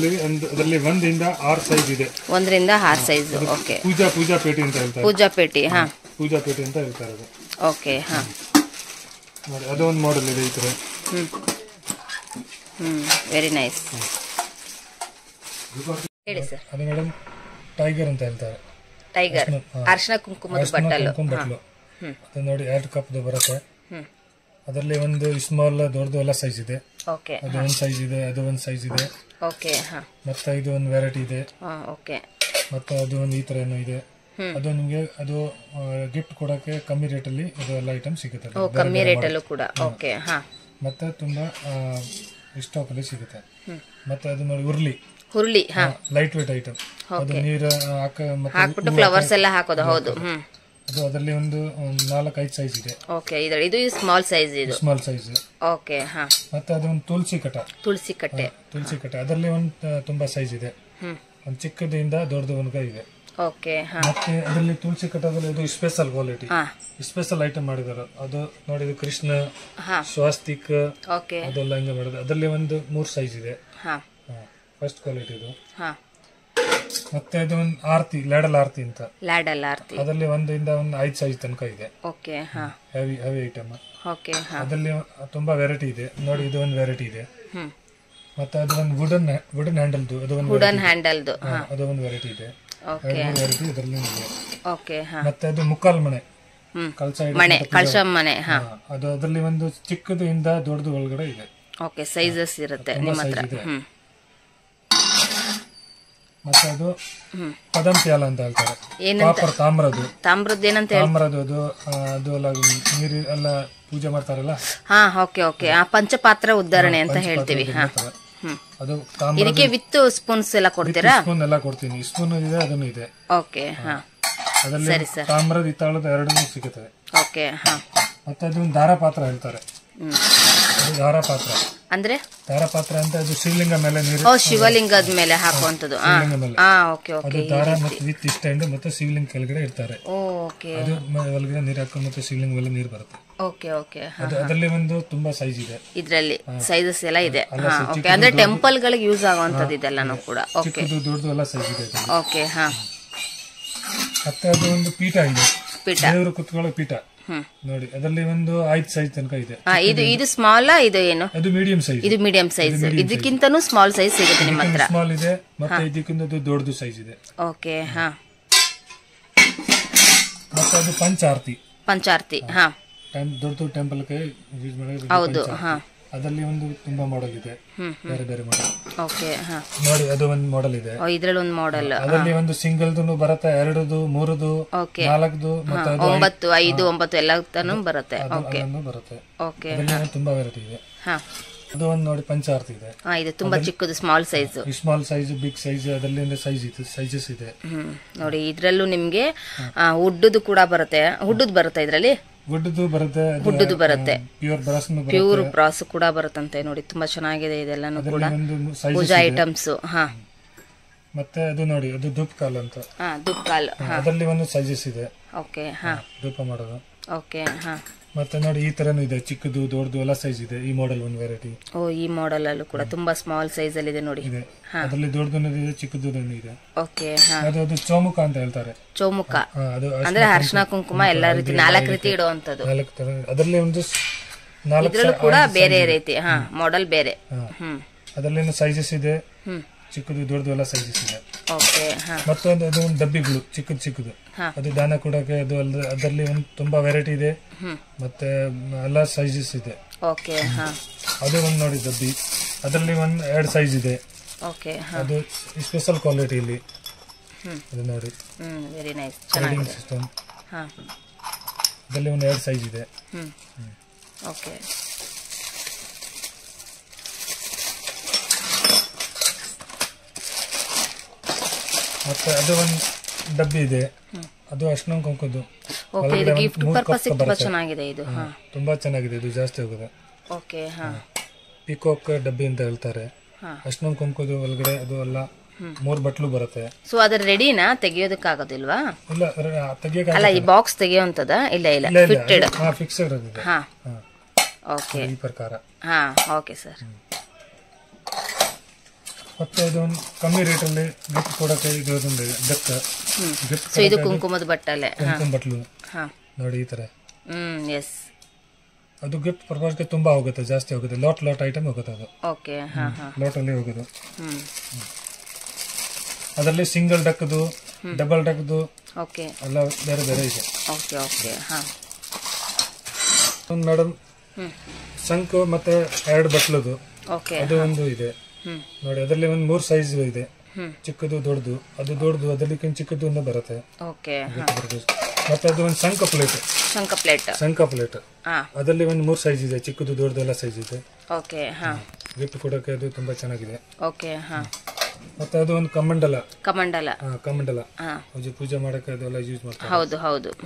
ಅದರಲ್ಲಿ 1 ರಿಂದ 6 ಸೈಜ್ ಇದೆ. 1 ರಿಂದ 6 ಸೈಜ್. ಪೂಜಾ ಪೇಟಿ ಅಂತ ಹೇಳ್ತಾರೆ. ಪೂಜಾ ಪೇಟಿ ಅಂತ ಹೇಳ್ತಾರೆ ಅದು. ನೋಡಿ, ಅದು ಒಂದು ಮಾಡೆಲ್ ಇದೆ ಈ ತರ. Very nice. ಹೇಳಿ ಸರ್. ಅದು ಮೇಡಮ್ ಟೈಗರ್ ಅಂತ ಹೇಳ್ತಾರೆ. ಟೈಗರ್ ಅರಿಶಿನ ಕುಂಕುಮದ ಬಟ್ಟಲು. ಅದು ನೋಡಿ 2 ಕಪ್ ಬರುತ್ತೆ. ಅದರಲ್ಲಿ ಒಂದು ಸ್ಮಾಲ್, ದೊಡ್ಡದು ಎಲ್ಲ ಸೈಜ್ ಇದೆ. ಅದು ಒಂದು ಸೈಜ್ ಇದೆ, ಅದು ಒಂದು ಸೈಜ್ ಇದೆ. ಮತ್ತೆ ಇದು ಒಂದು ವೆರೈಟಿ ಇದೆ. ಮತ್ತೆ ಅದು ಒಂದು ಈ ತರ ಏನೋ ಇದೆ. ಅದು ನಿಮಗೆ ಅದು ಗಿಫ್ಟ್ ಕೊಡಕ್ಕೆ ಕಮ್ಮಿ ರೇಟ್ ಅಲ್ಲಿ ಅದು ಎಲ್ಲ ಐಟಮ್ ಸಿಗುತ್ತೆ. ಕಮ್ಮಿ ರೇಟ್ ಅಲ್ಲೂ ಕೂಡ. ಮತ್ತೆ ತುಂಬಾ ಸ್ಟಾಕ್ ಅಲ್ಲಿ ಸಿಗುತ್ತೆ. ಮತ್ತೆ ಅದು ನೋಡಿ ಹುರುಳಿ ಲೈಟ್ ವೇಟ್ ಐಟಮ್. ಅದು ನೀರು ಹಾಕ್ಬಿಟ್ಟು ಫ್ಲವರ್ಸ್ ಎಲ್ಲ ಹಾಕೋದು. ಹೌದು. ಅದು ಅದರಲ್ಲಿ ಒಂದು 4-5 ಸೈಜ್ ಇದೆ. ಇದು ಸ್ಮಾಲ್ ಸೈಜ್. Small size. ಮತ್ತೆ ಅದು ಒಂದು ತುಳಸಿ ಕಟ್ಟೆ. ಅದರಲ್ಲಿ ಒಂದು ತುಂಬಾ ಸೈಜ್ ಇದೆ. ಒಂದು ಚಿಕ್ಕದಿಂದ ದೊಡ್ಡದವರೆಗೂ ಇದೆ. ಮತ್ತೆ ಅದರಲ್ಲಿ ತುಳಸಿ ಕಟ್ಟದಲ್ಲಿ ಇದು ಸ್ಪೆಷಲ್ ಕ್ವಾಲಿಟಿ, ಸ್ಪೆಷಲ್ ಐಟಮ್ ಮಾಡಿದಾರೆ. ಅದು ನೋಡಿ, ಕೃಷ್ಣ ಸ್ವಾಸ್ತಿಕ್ ಅದೆಲ್ಲ ಹಿಂಗೆ ಮಾಡಿದ್ರು. ಅದರಲ್ಲಿ ಒಂದು 3 ಸೈಜ್ ಇದೆ. ಫಸ್ಟ್ ಕ್ವಾಲಿಟಿ ಇದು. ಮತ್ತೆ ಅದು ಒಂದು ಆರತಿ, ಲ್ಯಾಡಲ್ ಆರತಿ ಅಂತ. ಅದರಲ್ಲಿ 1 ರಿಂದ 5 ಸೈಜ್ ತನಕ ಇದೆ. Heavy item. ಅದರಲ್ಲಿ ತುಂಬಾ ವೆರೈಟಿ ಇದೆ ನೋಡಿ. ಇದು ಒಂದು ವೆರೈಟಿ ಇದೆ. ಮತ್ತೆ ಅದು ಒಂದು ವುಡನ್ ಹ್ಯಾಂಡಲ್ದು, ಅದು ಒಂದು ವೆರೈಟಿ ಇದೆ. 2-3 ವೆರೈಟಿ ಇದರಲ್ಲಿ ಇದೆ. ಮತ್ತೆ ಅದು ಮುಕ್ಕಾಲ್ ಮನೆ, ಕಳಶ ಮನೆ. ಅದು ಅದರಲ್ಲಿ ಒಂದು ಚಿಕ್ಕದು ಇಂದ ದೊಡ್ಡದು ಒಳಗಡೆ ಇದೆ. ಸೈಜಸ್ ಇರುತ್ತೆ ನಿಮ್ಮ ಹತ್ರ. ಮತ್ತೆ ಅದು ಪದಂಪ್ಯಾಲ ಅಂತ ಹೇಳ್ತಾರೆ, ಕಾಪರ್ ತಾಮ್ರದ್ದು ಏನಂತ ತಾಮ್ರದ್ದು ಅದು ಎಲ್ಲ ನೀರು ಎಲ್ಲ ಪೂಜೆ ಮಾಡ್ತಾರಲ್ಲ. ಹಾ, ಓಕೆ ಓಕೆ. ಆ ಪಂಚಪಾತ್ರ ಉದ್ಧಾರಣೆ ಅಂತ ಹೇಳ್ತೀವಿ. ಅದು ಇದಕ್ಕೆ ವಿತ್ ಸ್ಪೂನ್ಸ್ ಎಲ್ಲ ಕೊಡ್ತೀರಾ? ಸ್ಪೂನ್ ಎಲ್ಲ ಕೊಡ್ತೀನಿ, ಸ್ಪೂನ್ ಇದೆ ಅದನ್ನು ಇದೆ. ಓಕೆ, ಹಾ, ಅದರಲ್ಲಿ ತಾಮ್ರದ ಹಿತ್ತಾಳದ ಎರಡೂ ಸಿಗುತ್ತವೆ. ಓಕೆ, ಹಾ. ಮತ್ತೆ ಅದೊಂದು ದಾರಪಾತ್ರ ಹೇಳ್ತಾರೆ. ದಾರಪಾತ್ರ ಅಂದ್ರೆ ದಾರಪಾತ್ರ ಅಂತ ಅದು ಶಿವಲಿಂಗ ಮೇಲೆ ನೀರು, ಶಿವಲಿಂಗದ ಮೇಲೆ ಹಾಕುವಂತದ್ದು. ಅದು ದಾರ ಮತ್ತೆ ವಿತ್ ಸ್ಟ್ಯಾಂಡ್ ಮತ್ತೆ ಶಿವಲಿಂಗ ಕೆಳಗಡೆ ಇರ್ತಾರೆ. ಅದು ಒಳಗಡೆ ನೀರು ಹಾಕೊಂಡು ಮತ್ತೆ ಶಿವಲಿಂಗ ಮೇಲೆ ನೀರು ಬರುತ್ತೆ. Okay okay. ಅದರಲ್ಲಿ ಒಂದು ತುಂಬಾ ಸೈಜ್ ಇದೆ, ಇದ್ರಲ್ಲಿ ಸೈಜಸ್ ಎಲ್ಲ ಇದೆ. ಓಕೆ, ಅಂದ್ರೆ ಟೆಂಪಲ್ ಗಳಿಗೆ ಯೂಸ್ ಆಗುವಂತದ್ದು ಇದೆಲ್ಲಾನು ಕೂಡ. ಓಕೆ, ದೊಡ್ಡದು ಎಲ್ಲ ಸೈಜ್ ಇದೆ. ಓಕೆ, ಹಾ. ಮತ್ತೆ ಅದು ಒಂದು ಪೀಠ ಇದೆ, ದೇವರು ಕುತ್ಕೊಳ್ಳೋ ಪೀಠ ನೋಡಿ. ಅದರಲ್ಲಿ ಒಂದು 5 ಸೈಜ್ ತನಕ ಇದೆ. ಇದು ಸ್ಮಾಲ್, ಇದು ಏನು? ಅದು ಮೀಡಿಯಂ ಸೈಜ್. ಇದು ಮೀಡಿಯಂ ಸೈಜ್. ಇದಕ್ಕಿಂತನೂ ಸ್ಮಾಲ್ ಸೈಜ್ ಸಿಗುತ್ತೆ ನಿಮ್ಮ ಹತ್ರ? ಸ್ಮಾಲ್ ಇದೆ, ಮತ್ತೆ ಇದಕ್ಕಿಂತ ದೊಡ್ಡದು ಸೈಜ್ ಇದೆ. ಓಕೆ, ಹಾ. ಮತ್ತೆ ಅದು ಪಂಚಾರ್ತಿ, ಹಾ, ದೊಡ್ಡ ಟೆಂಪಲ್ ಗೆ ಯೂಸ್ ಮಾಡೋದು. ಹೌದು, ಹಾ. ಅದರಲ್ಲಿ ಒಂದು ತುಂಬಾ ಮಾಡೆಲ್ ಇದೆ, ಬೇರೆ ಬೇರೆ ಮಾಡೆಲ್. ಓಕೆ, ಹಾ. ನೋಡಿ, ಅದು ಒಂದು ಮಾಡೆಲ್ ಇದೆ. ಇದ್ರಲ್ಲಿ ಒಂದು ಮಾಡೆಲ್. ಅದರಲ್ಲಿ ಒಂದು ಸಿಂಗಲ್ದು ಬರುತ್ತೆ, 2, 3, 4 ಮತ್ತೆ 9, 5, 9 ಎಲ್ಲ ಬರುತ್ತೆ. ಓಕೆ, ಬರುತ್ತೆ. ಓಕೆ, ತುಂಬಾ ವೆರೈಟಿ ಇದೆ. ಹಾ. ಅದು ಒಂದು ನೋಡಿ ಪಂಚಾರ್ತಿ ಇದೆ. ಇದು ತುಂಬಾ ಚಿಕ್ಕದು, small size. Small size, big size, ಅದರಲ್ಲಿ ಸೈಜಸ್ ಇದೆ. ನೋಡಿ, ಇದ್ರಲ್ಲೂ ನಿಮ್ಗೆ ವುಡ್ದು ಕೂಡ ಬರುತ್ತೆ. ವುಡ್ದು ಬರುತ್ತೆ ಇದ್ರಲ್ಲಿ, ವುಡ್ದು ಬರುತ್ತೆ, ಪ್ಯೂರ್ ಬ್ರಾಸ್ ಕೂಡ ಬರುತ್ತಂತೆ. ನೋಡಿ, ತುಂಬಾ ಚೆನ್ನಾಗಿದೆ ಇದೆಲ್ಲಾನು ಕೂಡ ಪೂಜಾ ಐಟಮ್ಸ್. ಹಾ. ಮತ್ತೆ ಅದು ನೋಡಿ, ಅದು ಧೂಪ್ ಕಾಲ್ ಅಂತ. ಧೂಪ್ ಕಾಲ್, ಅದರಲ್ಲಿ ಒಂದು ಸೈಜಸ್ ಇದೆ. ಓಕೆ, ಹಾ. ಧೂಪ ಮಾಡೋದು. ಓಕೆ, ಹಾ. ಮತ್ತೆ ನೋಡಿ, ಈ ತರನು ಇದೆ, ಚಿಕ್ಕದು ದೊಡ್ಡದು ಎಲ್ಲ ಸೈಜ್ ಇದೆ. ಈ ಮಾಡೆಲ್ ಒಂದು ವೆರೈಟಿ. ಈ ಮಾಡೆಲ್ ಅಲ್ಲೂ ಕೂಡ ತುಂಬಾ ಸ್ಮಾಲ್ ಸೈಜ್ ಅಲ್ಲಿ ಇದೆ ನೋಡಿ. ಅದರಲ್ಲಿ ದೊಡ್ಡದು ಇದೆ, ಚಿಕ್ಕದು ಇದೆ. ಓಕೆ, ಅದು ಚೌಮುಖ ಅಂತ ಹೇಳ್ತಾರೆ. ಚೌಮುಖ ಅಂದ್ರೆ ಅರಿಶಿನ ಕುಂಕುಮ ಎಲ್ಲ ರೀತಿ 4 ರೀತಿ ಇಡುವಂತದ್ದು. ಅದರಲ್ಲಿ ಒಂದು 4 ಕೂಡ ಬೇರೆ ರೀತಿ ಮಾಡೆಲ್ ಬೇರೆ. ಅದರಲ್ಲಿ ಸೈಜಸ್ ಇದೆ, ಚಿಕ್ಕದು ದೊಡ್ಡದು ಎಲ್ಲ ಸೈಜಸ್ ಇದೆ. ಓಕೆ, ಮತ್ತೆ ಅದು ಒಂದು ಡಬ್ಬಿಗಳು ಚಿಕ್ಕದು, ಅದು ದಾನ ಕೊಡಕ್ಕೆ. ಅದು ಅದರಲ್ಲಿ ಒಂದು ತುಂಬಾ ವೆರೈಟಿ ಇದೆ, ಮತ್ತೆ ಎಲ್ಲ ಸೈಜಸ್ ಇದೆ. ಓಕೆ, ಅದು ಒಂದು ನೋಡಿ ಡಬ್ಬಿ, ಅದರಲ್ಲಿ ಒಂದು 2 ಸೈಜ್ ಇದೆ. ಓಕೆ, ಅದು ಸ್ಪೆಷಲ್ ಕ್ವಾಲಿಟಿ ಇಲ್ಲಿ. ಅದು ನೋಡಿ, ವೆರಿ ನೈಸ್, ಚೆನ್ನಾಗಿದೆ ಸಿಸ್ಟಮ್. ಅದರಲ್ಲಿ ಒಂದು 2 ಸೈಜ್ ಇದೆ. ಓಕೆ, ಮತ್ತೆ ಅದು ಒಂದು ಡಬ್ಬಿ ಇದೆ, ಅದು ಅರ್ಶಿನ ಕುಂಕುಮದ್ದು. ಗಿಫ್ಟ್ ಪರ್ಪಸ್ ತುಂಬಾ ಚೆನ್ನಾಗಿದೆ ಇದು. ತುಂಬಾ ಚೆನ್ನಾಗಿದೆ, ಇದು ಜಾಸ್ತಿ ಹೋಗಿದೆ. ಓಕೆ, ಪಿಕಾಕ್ ಡಬ್ಬಿ ಅಂತ ಹೇಳ್ತಾರೆ. ಅರ್ಶಿನ ಕುಂಕುಮದ್ದು ಒಳಗಡೆ ಅದು ಎಲ್ಲ 3 ಬಟ್ಲು ಬರುತ್ತೆ. ಸೊ ಅದ್ರ ರೆಡಿನಾ ತೆಗಿಯೋದಕ್ಕಾಗೋದಿಲ್ವಾ? ಇಲ್ಲ, ತೆಗಿಯಕ್ಕೆ ಅಲ್ಲ, ಈ ಬಾಕ್ಸ್ ತೆಗಿಯೋಂತದ? ಇಲ್ಲ, ಫಿಟ್ಟೆಡ್, ಫಿಕ್ಸೆಡ್ ಆಗಿದೆ. ಓಕೆ, ಈ ಪ್ರಕಾರ. Okay sir. ಮತ್ತೆ ಅದೊಂದು ಕಮ್ಮಿ ರೇಟಲ್ಲಿ ಗಿಫ್ಟ್ ಕೊಡಕ್ಕೆ ಇದೊಂದು ಡಕ್ಕ. ಸೊ ಇದು ಕುಂಕುಮದ ಬಟ್ಟಲೆ, ಕುಂಕುಮ ಬಟ್ಲು ನೋಡಿ, ಈ ತರ. ಎಸ್, ಅದು ಗಿಫ್ಟ್ ಪರ್ಪಸ್ಗೆ ತುಂಬಾ ಹೋಗುತ್ತೆ, ಜಾಸ್ತಿ ಹೋಗುತ್ತೆ. ಲಾಟ್ ಐಟಮ್ ಹೋಗುತ್ತೆ ಅದು. ಓಕೆ, ಲಾಟ್ ಅಲ್ಲಿ ಹೋಗೋದು. ಅದರಲ್ಲಿ ಸಿಂಗಲ್ ಡಕ್ದು, ಡಬಲ್ ಡಕ್ದು ಎಲ್ಲ ಬೇರೆ ಬೇರೆ ಇದೆ. ಓಕೆ, ಓಕೆ, ಮೇಡಮ್ ಶಂಕು ಮತ್ತೆ 2 ಬಟ್ಲದು, ಅದು ಒಂದು ಇದೆ ನೋಡಿ. ಅದರಲ್ಲಿ ಒಂದು 3 ಸೈಜ್ ಇದೆ, ಚಿಕ್ಕದು ದೊಡ್ಡದು. ಅದು ದೊಡ್ಡದು, ಅದರಲ್ಲಿ ಚಿಕ್ಕದು ಒಂದು ಬರುತ್ತೆ. ಮತ್ತೆ ಅದು ಒಂದು ಶಂಕ ಪ್ಲೇಟ್, ಅದರಲ್ಲಿ ಒಂದು 3 ಸೈಜ್ ಇದೆ, ಚಿಕ್ಕದು ದೊಡ್ಡದು ಎಲ್ಲ ಸೈಜ್ ಇದೆ. ಗಿಫ್ಟ್ ಕೊಡಕ್ಕೆ ಅದು ತುಂಬಾ ಚೆನ್ನಾಗಿದೆ. ಮತ್ತೆ ಅದು ಒಂದು ಕಮಂಡಲ ಪೂಜೆ ಮಾಡಕ್ಕೆ ಅದೆಲ್ಲ ಯೂಸ್ ಮಾಡ್ತಾರೆ.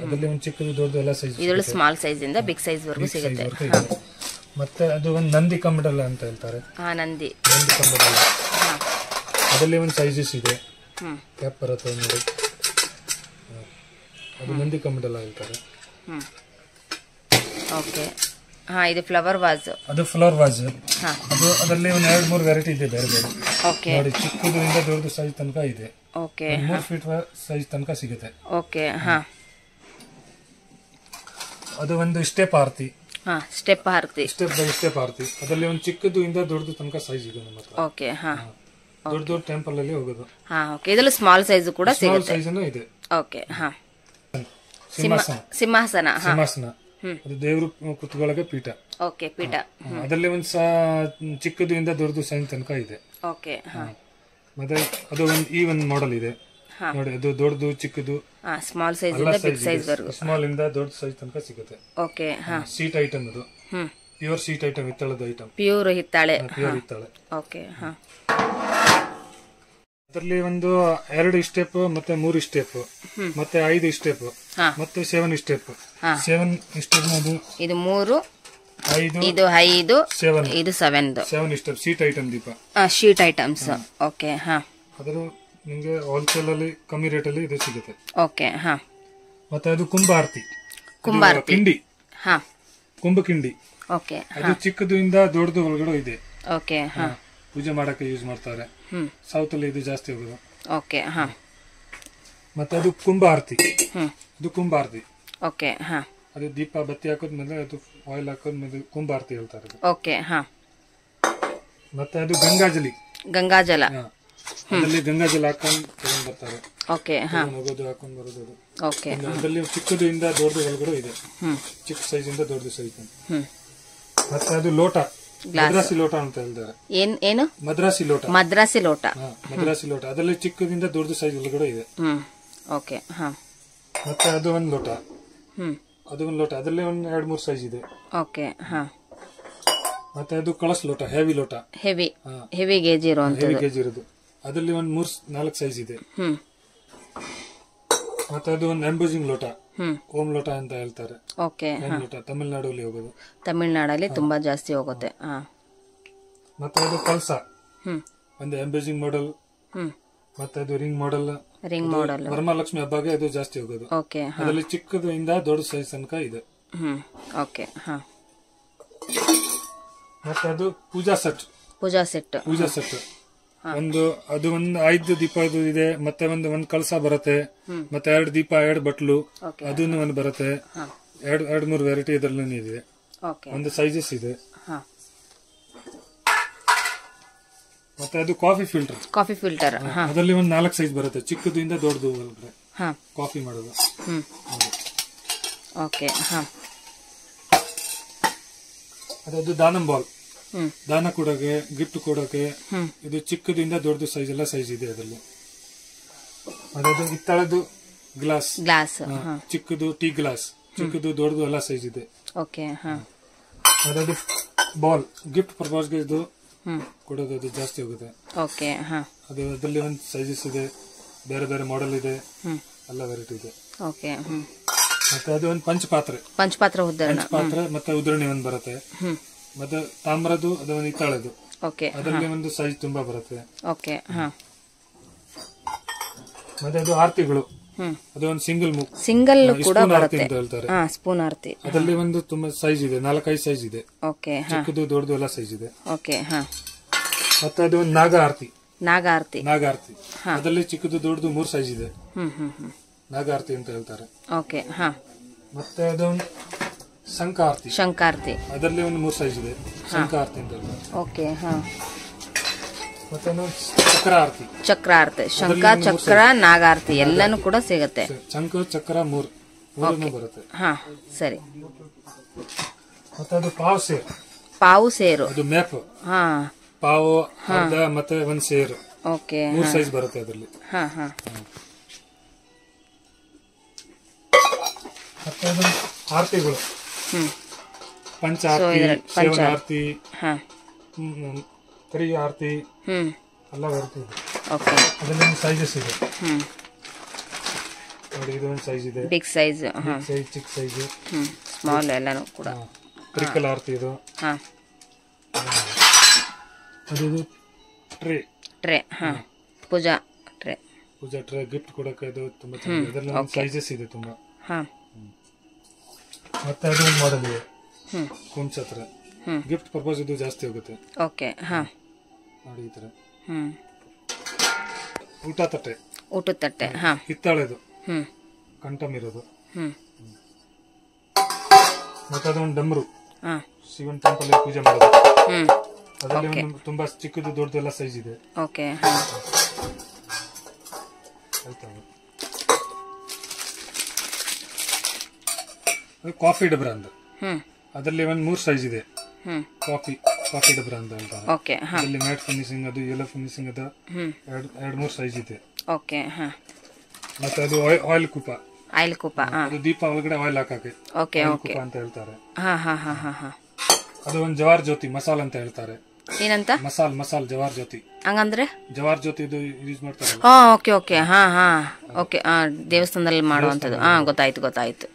ಅದರಲ್ಲಿ ಒಂದು ಚಿಕ್ಕದು ದೊಡ್ಡದು ಎಲ್ಲ ಸೈಜ್, ಸ್ಮಾಲ್ ಸೈಜ್ ಇಂದ ಬಿಗ್ ಸೈಜ್ ವರೆಗೂ ಸಿಗುತ್ತೆ. ಮತ್ತೆ ಅದು ಒಂದು ನಂದಿ ಕಮಂಡಲ ಅಂತ ಹೇಳ್ತಾರೆ. ನಂದಿ ಕಮಂಡಲ, ಅದರಲ್ಲಿ ಒಂದು ಸೈಜಸ್ ಇದೆ, ಕ್ಯಾಪ್ ಬರುತ್ತೆ ನೋಡಿ. ಅದು ನಂದಿ ಕಮಂಡಲ ಹೇಳ್ತಾರೆ. ಓಕೆ, ಇದು ಫ್ಲವರ್ ವಾಸ್. ಅದು ಫ್ಲವರ್ ವಾಸ್. ಅದು ಅದರಲ್ಲಿ ಒಂದು 2-3 ವೆರೈಟಿ ಇದೆ ಬೇರೆ ಬೇರೆ. ನೋಡಿ, ಚಿಕ್ಕದು ಇಂದ ದೊಡ್ಡದು ಸೈಜ್ ತನಕ ಇದೆ. 3 ಫೀಟ್ ಸೈಜ್ ತನಕ ಸಿಗುತ್ತೆ. ಓಕೆ, ಅದು ಒಂದು ಸ್ಟೆಪ್ ಆರತಿ. ಸ್ಟೆಪ್ ಬೈ ಸ್ಟೆಪ್ ಆರತಿ. ಅದರಲ್ಲಿ ಒಂದು ಚಿಕ್ಕದು ಇಂದ ದೊಡ್ಡದು ತನಕ ಸೈಜ್ ಇದೆ ನಮ್ಮ ಹತ್ರ. ಓಕೆ, ದೊಡ್ಡ ಟೆಂಪಲ್ ಅಲ್ಲಿ ಹೋಗೋದು. ಇದರಲ್ಲಿ ಸ್ಮಾಲ್ ಸೈಜ್ ಕೂಡ ಸಿಗುತ್ತೆ. ಸೈಜ್ ಇದೆ. ಓಕೆ, ಸಿಂಹಾಸನ. ಅದು ದೇವರು ಕುತ್ಕೊಳ್ಳೋಕೆ ಪೀಠ. ಓಕೆ, ಪೀಠ. ಅದರಲ್ಲಿ ಒಂದು ಚಿಕ್ಕದು ಇಂದ ದೊಡ್ಡದು ಸೈಜ್ ತನಕ ಇದೆ. ಓಕೆ, ಮತ್ತೆ ಅದು ಈ ಒಂದು ಮಾಡೆಲ್ ಇದೆ ನೋಡಿ, ಅದು ದೊಡ್ಡದು ಚಿಕ್ಕದು, ಸ್ಮಾಲ್ ಸೈಜ್ ಇಂದ ಬಿಗ್ ಸೈಜ್ ವರೆಗೂ, ಸ್ಮಾಲ್ ಇಂದ ದೊಡ್ಡ ಸೈಜ್ ತನಕ ಸಿಗುತ್ತೆ. ಓಕೆ. ಸೀಟ್ ಐಟಮ್ ಅದು, ಪ್ಯೂರ್ ಸೀಟ್ ಐಟಮ್, ಹಿತ್ತಾಳದ ಐಟಮ್, ಪ್ಯೂರ್ ಹಿತ್ತಾಳೆ. ಓಕೆ. ಅದರಲ್ಲಿ ಒಂದು 2 ಸ್ಟೆಪ್ ಮತ್ತೆ 3 ಸ್ಟೆಪ್ ಮತ್ತೆ 5 ಸ್ಟೆಪ್ ಮತ್ತೆ 7 ಸ್ಟೆಪ್. 7 ಸ್ಟೆಪ್ ಇದು 3, ಇದು 5, ಇದು 7 ಸ್ಟೆಪ್ ಸೀಟ್ ಐಟಮ್ ದೀಪ, ಶೀಟ್ ಐಟಮ್ಸ್. ಓಕೆ. ಅದರ ನಿಮಗೆ ಹೋಲ್ಸೇಲ್ ಅಲ್ಲಿ ಕಮ್ಮಿ ರೇಟ್ ಅಲ್ಲಿ ಇದು ಸಿಗುತ್ತೆ. ಓಕೆ. ಮತ್ತೆ ಅದು ಕುಂಭಾರತಿ ಕಿಂಡಿ, ಕುಂಭ ಕಿಂಡಿ. ಓಕೆ. ಅದು ಚಿಕ್ಕದು ಇಂದ ದೊಡ್ಡದು ಒಳಗಡೆ ಇದೆ. ಓಕೆ. ಪೂಜೆ ಮಾಡಕ್ಕೆ ಯೂಸ್ ಮಾಡ್ತಾರೆ. ಸೌತ್ ಅಲ್ಲಿ ಇದು ಜಾಸ್ತಿ ಹೋಗೋದು. ಓಕೆ. ಮತ್ತೆ ಅದು ಕುಂಭಾರತಿ, ಇದು ಕುಂಭಾರತಿ. ಓಕೆ. ಅದು ದೀಪ ಬತ್ತಿ ಹಾಕೋದ್ಮೇಲೆ ಅದು ಆಯಿಲ್ ಹಾಕೋದ್ಮೇಲೆ ಕುಂಭಾರತಿ ಹೇಳ್ತಾರೆ. ಓಕೆ. ಮತ್ತೆ ಅದು ಗಂಗಾಜಲಿ, ಗಂಗಾಜಲ, ಅದರಲ್ಲಿ ಗಂಗಾಜಲ ಹಾಕೊಂಡು ತಗೊಂಡ್ ಬರ್ತಾರೆ. ಓಕೆ. ಹೋಗೋದು ಹಾಕೊಂಡ್ ಬರೋದು. ಓಕೆ. ಅದರಲ್ಲಿ ಚಿಕ್ಕದು ಇಂದ ದೊಡ್ಡದು ಒಳಗಡೆ ಇದೆ, ಚಿಕ್ಕ ಸೈಜ್ ಇಂದ ದೊಡ್ಡ ಸೈಜ್. ಮತ್ತೆ ಅದು ಲೋಟ, ಮದ್ರಾಸಿ ಲೋಟ ಅಂತ ಹೇಳ್ತಾರೆ. ಏನು ಮದ್ರಾಸಿ ಲೋಟ, ಮದ್ರಾಸಿ ಲೋಟ, ಮದ್ರಾಸಿ ಲೋಟ. ಅದರಲ್ಲಿ ಚಿಕ್ಕದಿಂದ ದೊಡ್ಡ ಸೈಜ್ ಒಳಗಡೆ ಇದೆ. ಓಕೆ. ಮತ್ತೆ ಅದು ಒಂದು ಲೋಟ, ಅದು ಒಂದು ಲೋಟ, ಅದರಲ್ಲಿ ಒಂದು 2-3 ಸೈಜ್ ಇದೆ. ಓಕೆ. ಮತ್ತೆ ಅದು ಕಳಸ್ ಲೋಟ, ಹೆವಿ ಲೋಟ, ಹೆವಿ ಗೇಜ್ ಇರೋದು. ಅದರಲ್ಲಿ ಒಂದು 3-4 ಸೈಜ್ ಇದೆ. ಮತ್ತೆ ಅದು ಒಂದು ಎಂಬೋಜಿಂಗ್ ಲೋಟ, ಓಂ ಲೋಟ ಅಂತ ಹೇಳ್ತಾರೆ. ಓಕೆ. ಲೋಟ ತಮಿಳ್ನಾಡಲ್ಲಿ ಹೋಗೋದು, ತಮಿಳ್ನಾಡಲ್ಲಿ ತುಂಬಾ ಜಾಸ್ತಿ ಹೋಗುತ್ತೆ. ಮತ್ತೆ ಅದು ಕಳಸ, ಒಂದು ಎಂಬೋಜಿಂಗ್ ಮಾಡೆಲ್. ಮತ್ತೆ ಅದು ರಿಂಗ್ ಮಾಡೆಲ್, ವರಮಹಾಲಕ್ಷ್ಮಿ ಹಬ್ಬಗೆ ಅದು ಜಾಸ್ತಿ ಹೋಗೋದು. ಓಕೆ. ಅದರಲ್ಲಿ ಚಿಕ್ಕದು ಇಂದ ದೊಡ್ಡ ಸೈಜ್ ತನಕ ಇದೆ. ಓಕೆ. ಮತ್ತೆ ಅದು ಪೂಜಾ ಸೆಟ್, ಪೂಜಾ ಸೆಟ್ ಒಂದು, ಅದು ಒಂದು 5 ದೀಪ ಇದೆ. ಮತ್ತೆ ಒಂದು ಕಳಸ ಬರುತ್ತೆ. ಮತ್ತೆ 2 ದೀಪ, 2 ಬಟ್ಲು, ಅದನ್ನು ಒಂದು ಬರುತ್ತೆ. 2-3 ವೆರೈಟಿ ಇದರಲ್ಲಿ ಇದೆ. ಒಂದು ಸೈಜಸ್ ಇದೆ. ಮತ್ತೆ ಅದು ಕಾಫಿ ಫಿಲ್ಟರ್, ಅದರಲ್ಲಿ ಒಂದು 4 ಸೈಜ್ ಬರುತ್ತೆ, ಚಿಕ್ಕದು ಇಂದ ದೊಡ್ಡದು ಒಳಗಡೆ ಕಾಫಿ ಮಾಡೋದು. ಓಕೆ. ಅದು ದಾನಂ ಬಾಲ್, ದಾನ ಕೊಡೋಕೆ, ಗಿಫ್ಟ್ ಕೊಡೋಕೆ. ಇದು ಚಿಕ್ಕದಿಂದ ದೊಡ್ಡ ಸೈಜ್ ಎಲ್ಲ ಸೈಜ್ ಇದೆ ಅದರಲ್ಲಿ. ಅದದು ಹಿತ್ತಾಳದ್ದು ಗ್ಲಾಸ್, ಚಿಕ್ಕದು ಟೀ ಗ್ಲಾಸ್, ಚಿಕ್ಕದು ದೊಡ್ಡದು ಎಲ್ಲ ಸೈಜ್ ಇದೆ. ಓಕೆ. ಅದದು ಬಾಲ್, ಗಿಫ್ಟ್ ಪರ್ಪಸ್ಗೆ ಇದು ಕೊಡೋದು, ಅದು ಜಾಸ್ತಿ ಹೋಗುತ್ತೆ. ಓಕೆ. ಅದು ಅದರಲ್ಲಿ ಒಂದು ಸೈಜಸ್ ಇದೆ, ಬೇರೆ ಬೇರೆ ಮಾಡೆಲ್ ಇದೆ, ಎಲ್ಲ ವೆರೈಟಿ ಇದೆ. ಓಕೆ. ಮತ್ತೆ ಅದು ಒಂದು ಪಂಚಪಾತ್ರೆ, ಮತ್ತೆ ಉದ್ರಣಿ ಒಂದು ಬರುತ್ತೆ. ಮತ್ತೆ ತಾಮ್ರದ್ದು, ಅದು ಒಂದು ಹಿತ್ತಾಳದು. ಅದರಲ್ಲಿ ಒಂದು ಸೈಜ್ ತುಂಬಾ ಬರುತ್ತೆ. ಓಕೆ. ಮತ್ತೆ ಅದು ಆರತಿಗಳು, ಅದು ಒಂದು ಸಿಂಗಲ್ ಕೂಡ ಆರತಿ ಅಂತ ಹೇಳ್ತಾರೆ. ಸ್ಪೂನ್ ಆರತಿ, ಅದರಲ್ಲಿ ಒಂದು ತುಂಬಾ ಸೈಜ್ ಇದೆ, 4-5 ಸೈಜ್ ಇದೆ. ಚಿಕ್ಕದು ದೊಡ್ಡದು ಎಲ್ಲ ಸೈಜ್ ಇದೆ. ಮತ್ತೆ ಅದು ಒಂದು ನಾಗ ಆರತಿ, ಅದರಲ್ಲಿ ಚಿಕ್ಕದು ದೊಡ್ಡದು 3 ಸೈಜ್ ಇದೆ. ನಾಗ ಆರತಿ ಅಂತ ಹೇಳ್ತಾರೆ. ಮತ್ತೆ ಅದೊಂದು ಶಂಕಾರತಿ, ಅದರಲ್ಲಿ ಒಂದು 3 ಸೈಜ್ ಇದೆ, ಶಂಕಾರತಿ ಅಂತ ಹೇಳ್ತಾರೆ. ಮತ್ತೆ ಚಕ್ರ ಆರತಿ, ಶಂಖ, ಚಕ್ರ, ನಾಗಾರತಿ ಎಲ್ಲಾನು ಕೂಡ ಸಿಗುತ್ತೆ. ಶಂಖ, ಚಕ್ರ 3 ಬರುತ್ತೆ. ಸರಿ. ಮತ್ತೆ ಅದು ಪಾವು ಸೇರು, ಅದು ಮೇಪ್, ಪಾವು ಅರ್ಧ ಮತ್ತೆ ಒಂದು ಸೇರು. 3 ಸೈಜ್ ಬರುತ್ತೆ ಅದರಲ್ಲಿ. ಮತ್ತೆ ಅದು ಆರತಿಗಳು, ಪಂಚ ಆರತಿ, ಸೇವನ ಆರತಿ, ಕರಿ ಆರತಿ ಎಲ್ಲ ಬರುತ್ತೆ. ಅದರಲ್ಲಿ ಒಂದು ಸೈಜಸ್ ಇದೆ ನೋಡಿ. ಇದು ಒಂದು ಸೈಜ್ ಇದೆ, ಬಿಗ್ ಸೈಜ್, ಚಿಕ್ಕ ಸೈಜ್, ಸ್ಮಾಲ್ ಎಲ್ಲಾನು ಕೂಡ. ಟ್ರಿಕಲ್ ಆರತಿ ಇದು. ಅದು ಟ್ರೇ, ಪೂಜಾ ಟ್ರೇ ಗಿಫ್ಟ್ ಕೊಡಕ್ಕೆ ಇದು ತುಂಬಾ ಚೆನ್ನಾಗಿದೆ. ಅದರಲ್ಲಿ ಒಂದು ಸೈಜಸ್ ಇದೆ ತುಂಬಾ. ಮತ್ತೆ ಅದು ಒಂದು ಮಾಡೆಲ್ ಇದೆ, ಕುಂಚತ್ರ, ಗಿಫ್ಟ್ ಪರ್ಪಸ್ ಇದು ಜಾಸ್ತಿ ಹೋಗುತ್ತೆ. ನೋಡಿ ಈ ತರ. ಊಟದ ತಟ್ಟೆ, ಹಿತ್ತಾಳೆದು, ಕಂಠಮ್ ಇರೋದು. ಮತ್ತೆ ಅದೊಂದು ಡಮರು, ಶಿವನ್ ಟೆಂಪಲ್ ಪೂಜೆ ಮಾಡೋದು. ಅದರಲ್ಲಿ ಒಂದು ತುಂಬಾ ಚಿಕ್ಕದು ದೊಡ್ಡದೆಲ್ಲ ಸೈಜ್ ಇದೆ. ಕಾಫಿ ಡಬ್ರ ಅಂದ, ಅದರಲ್ಲಿ ಒಂದು 3 ಸೈಜ್ ಇದೆ. ಕಾಫಿ ಕಾಫಿ ಡಬ್ರ ಅಂತ ಹೇಳ್ತಾರೆ. ಓಕೆ. ಇಲ್ಲಿ ಮ್ಯಾಟ್ ಫಿನಿಶಿಂಗ್ ಅದು ಯೆಲ್ಲೋ ಫಿನಿಶಿಂಗ್ ಅದ 2-3 ಸೈಜ್ ಇದೆ. ಓಕೆ. ಮತ್ತೆ ಅದು ಆಯಿಲ್ ಕೂಪ. ಆಯಿಲ್ ಕೂಪ. ಅದು ದೀಪ ಒಳಗಡೆ ಆಯಿಲ್ ಹಾಕಕ್ಕೆ ಓಕೆ ಕೂಪ ಅಂತ ಹೇಳ್ತಾರೆ. ಹಾ. ಅದು ಒಂದು ಜವಾರ್ ಜ್ಯೋತಿ ಮಸಾಲ ಅಂತ ಹೇಳ್ತಾರೆ. ಏನಂತ? ಮಸಾಲ್ ಜವಾರ್ ಜ್ಯೋತಿ. ಹಂಗಂದ್ರೆ ಜವಾರ್ ಜ್ಯೋತಿ ಇದು ಯೂಸ್ ಮಾಡ್ತಾರೆ. ಓಕೆ. ಹಾ ಓಕೆ. ದೇವಸ್ಥಾನದಲ್ಲಿ ಮಾಡುವಂಥದ್ದು. ಗೊತ್ತಾಯ್ತು.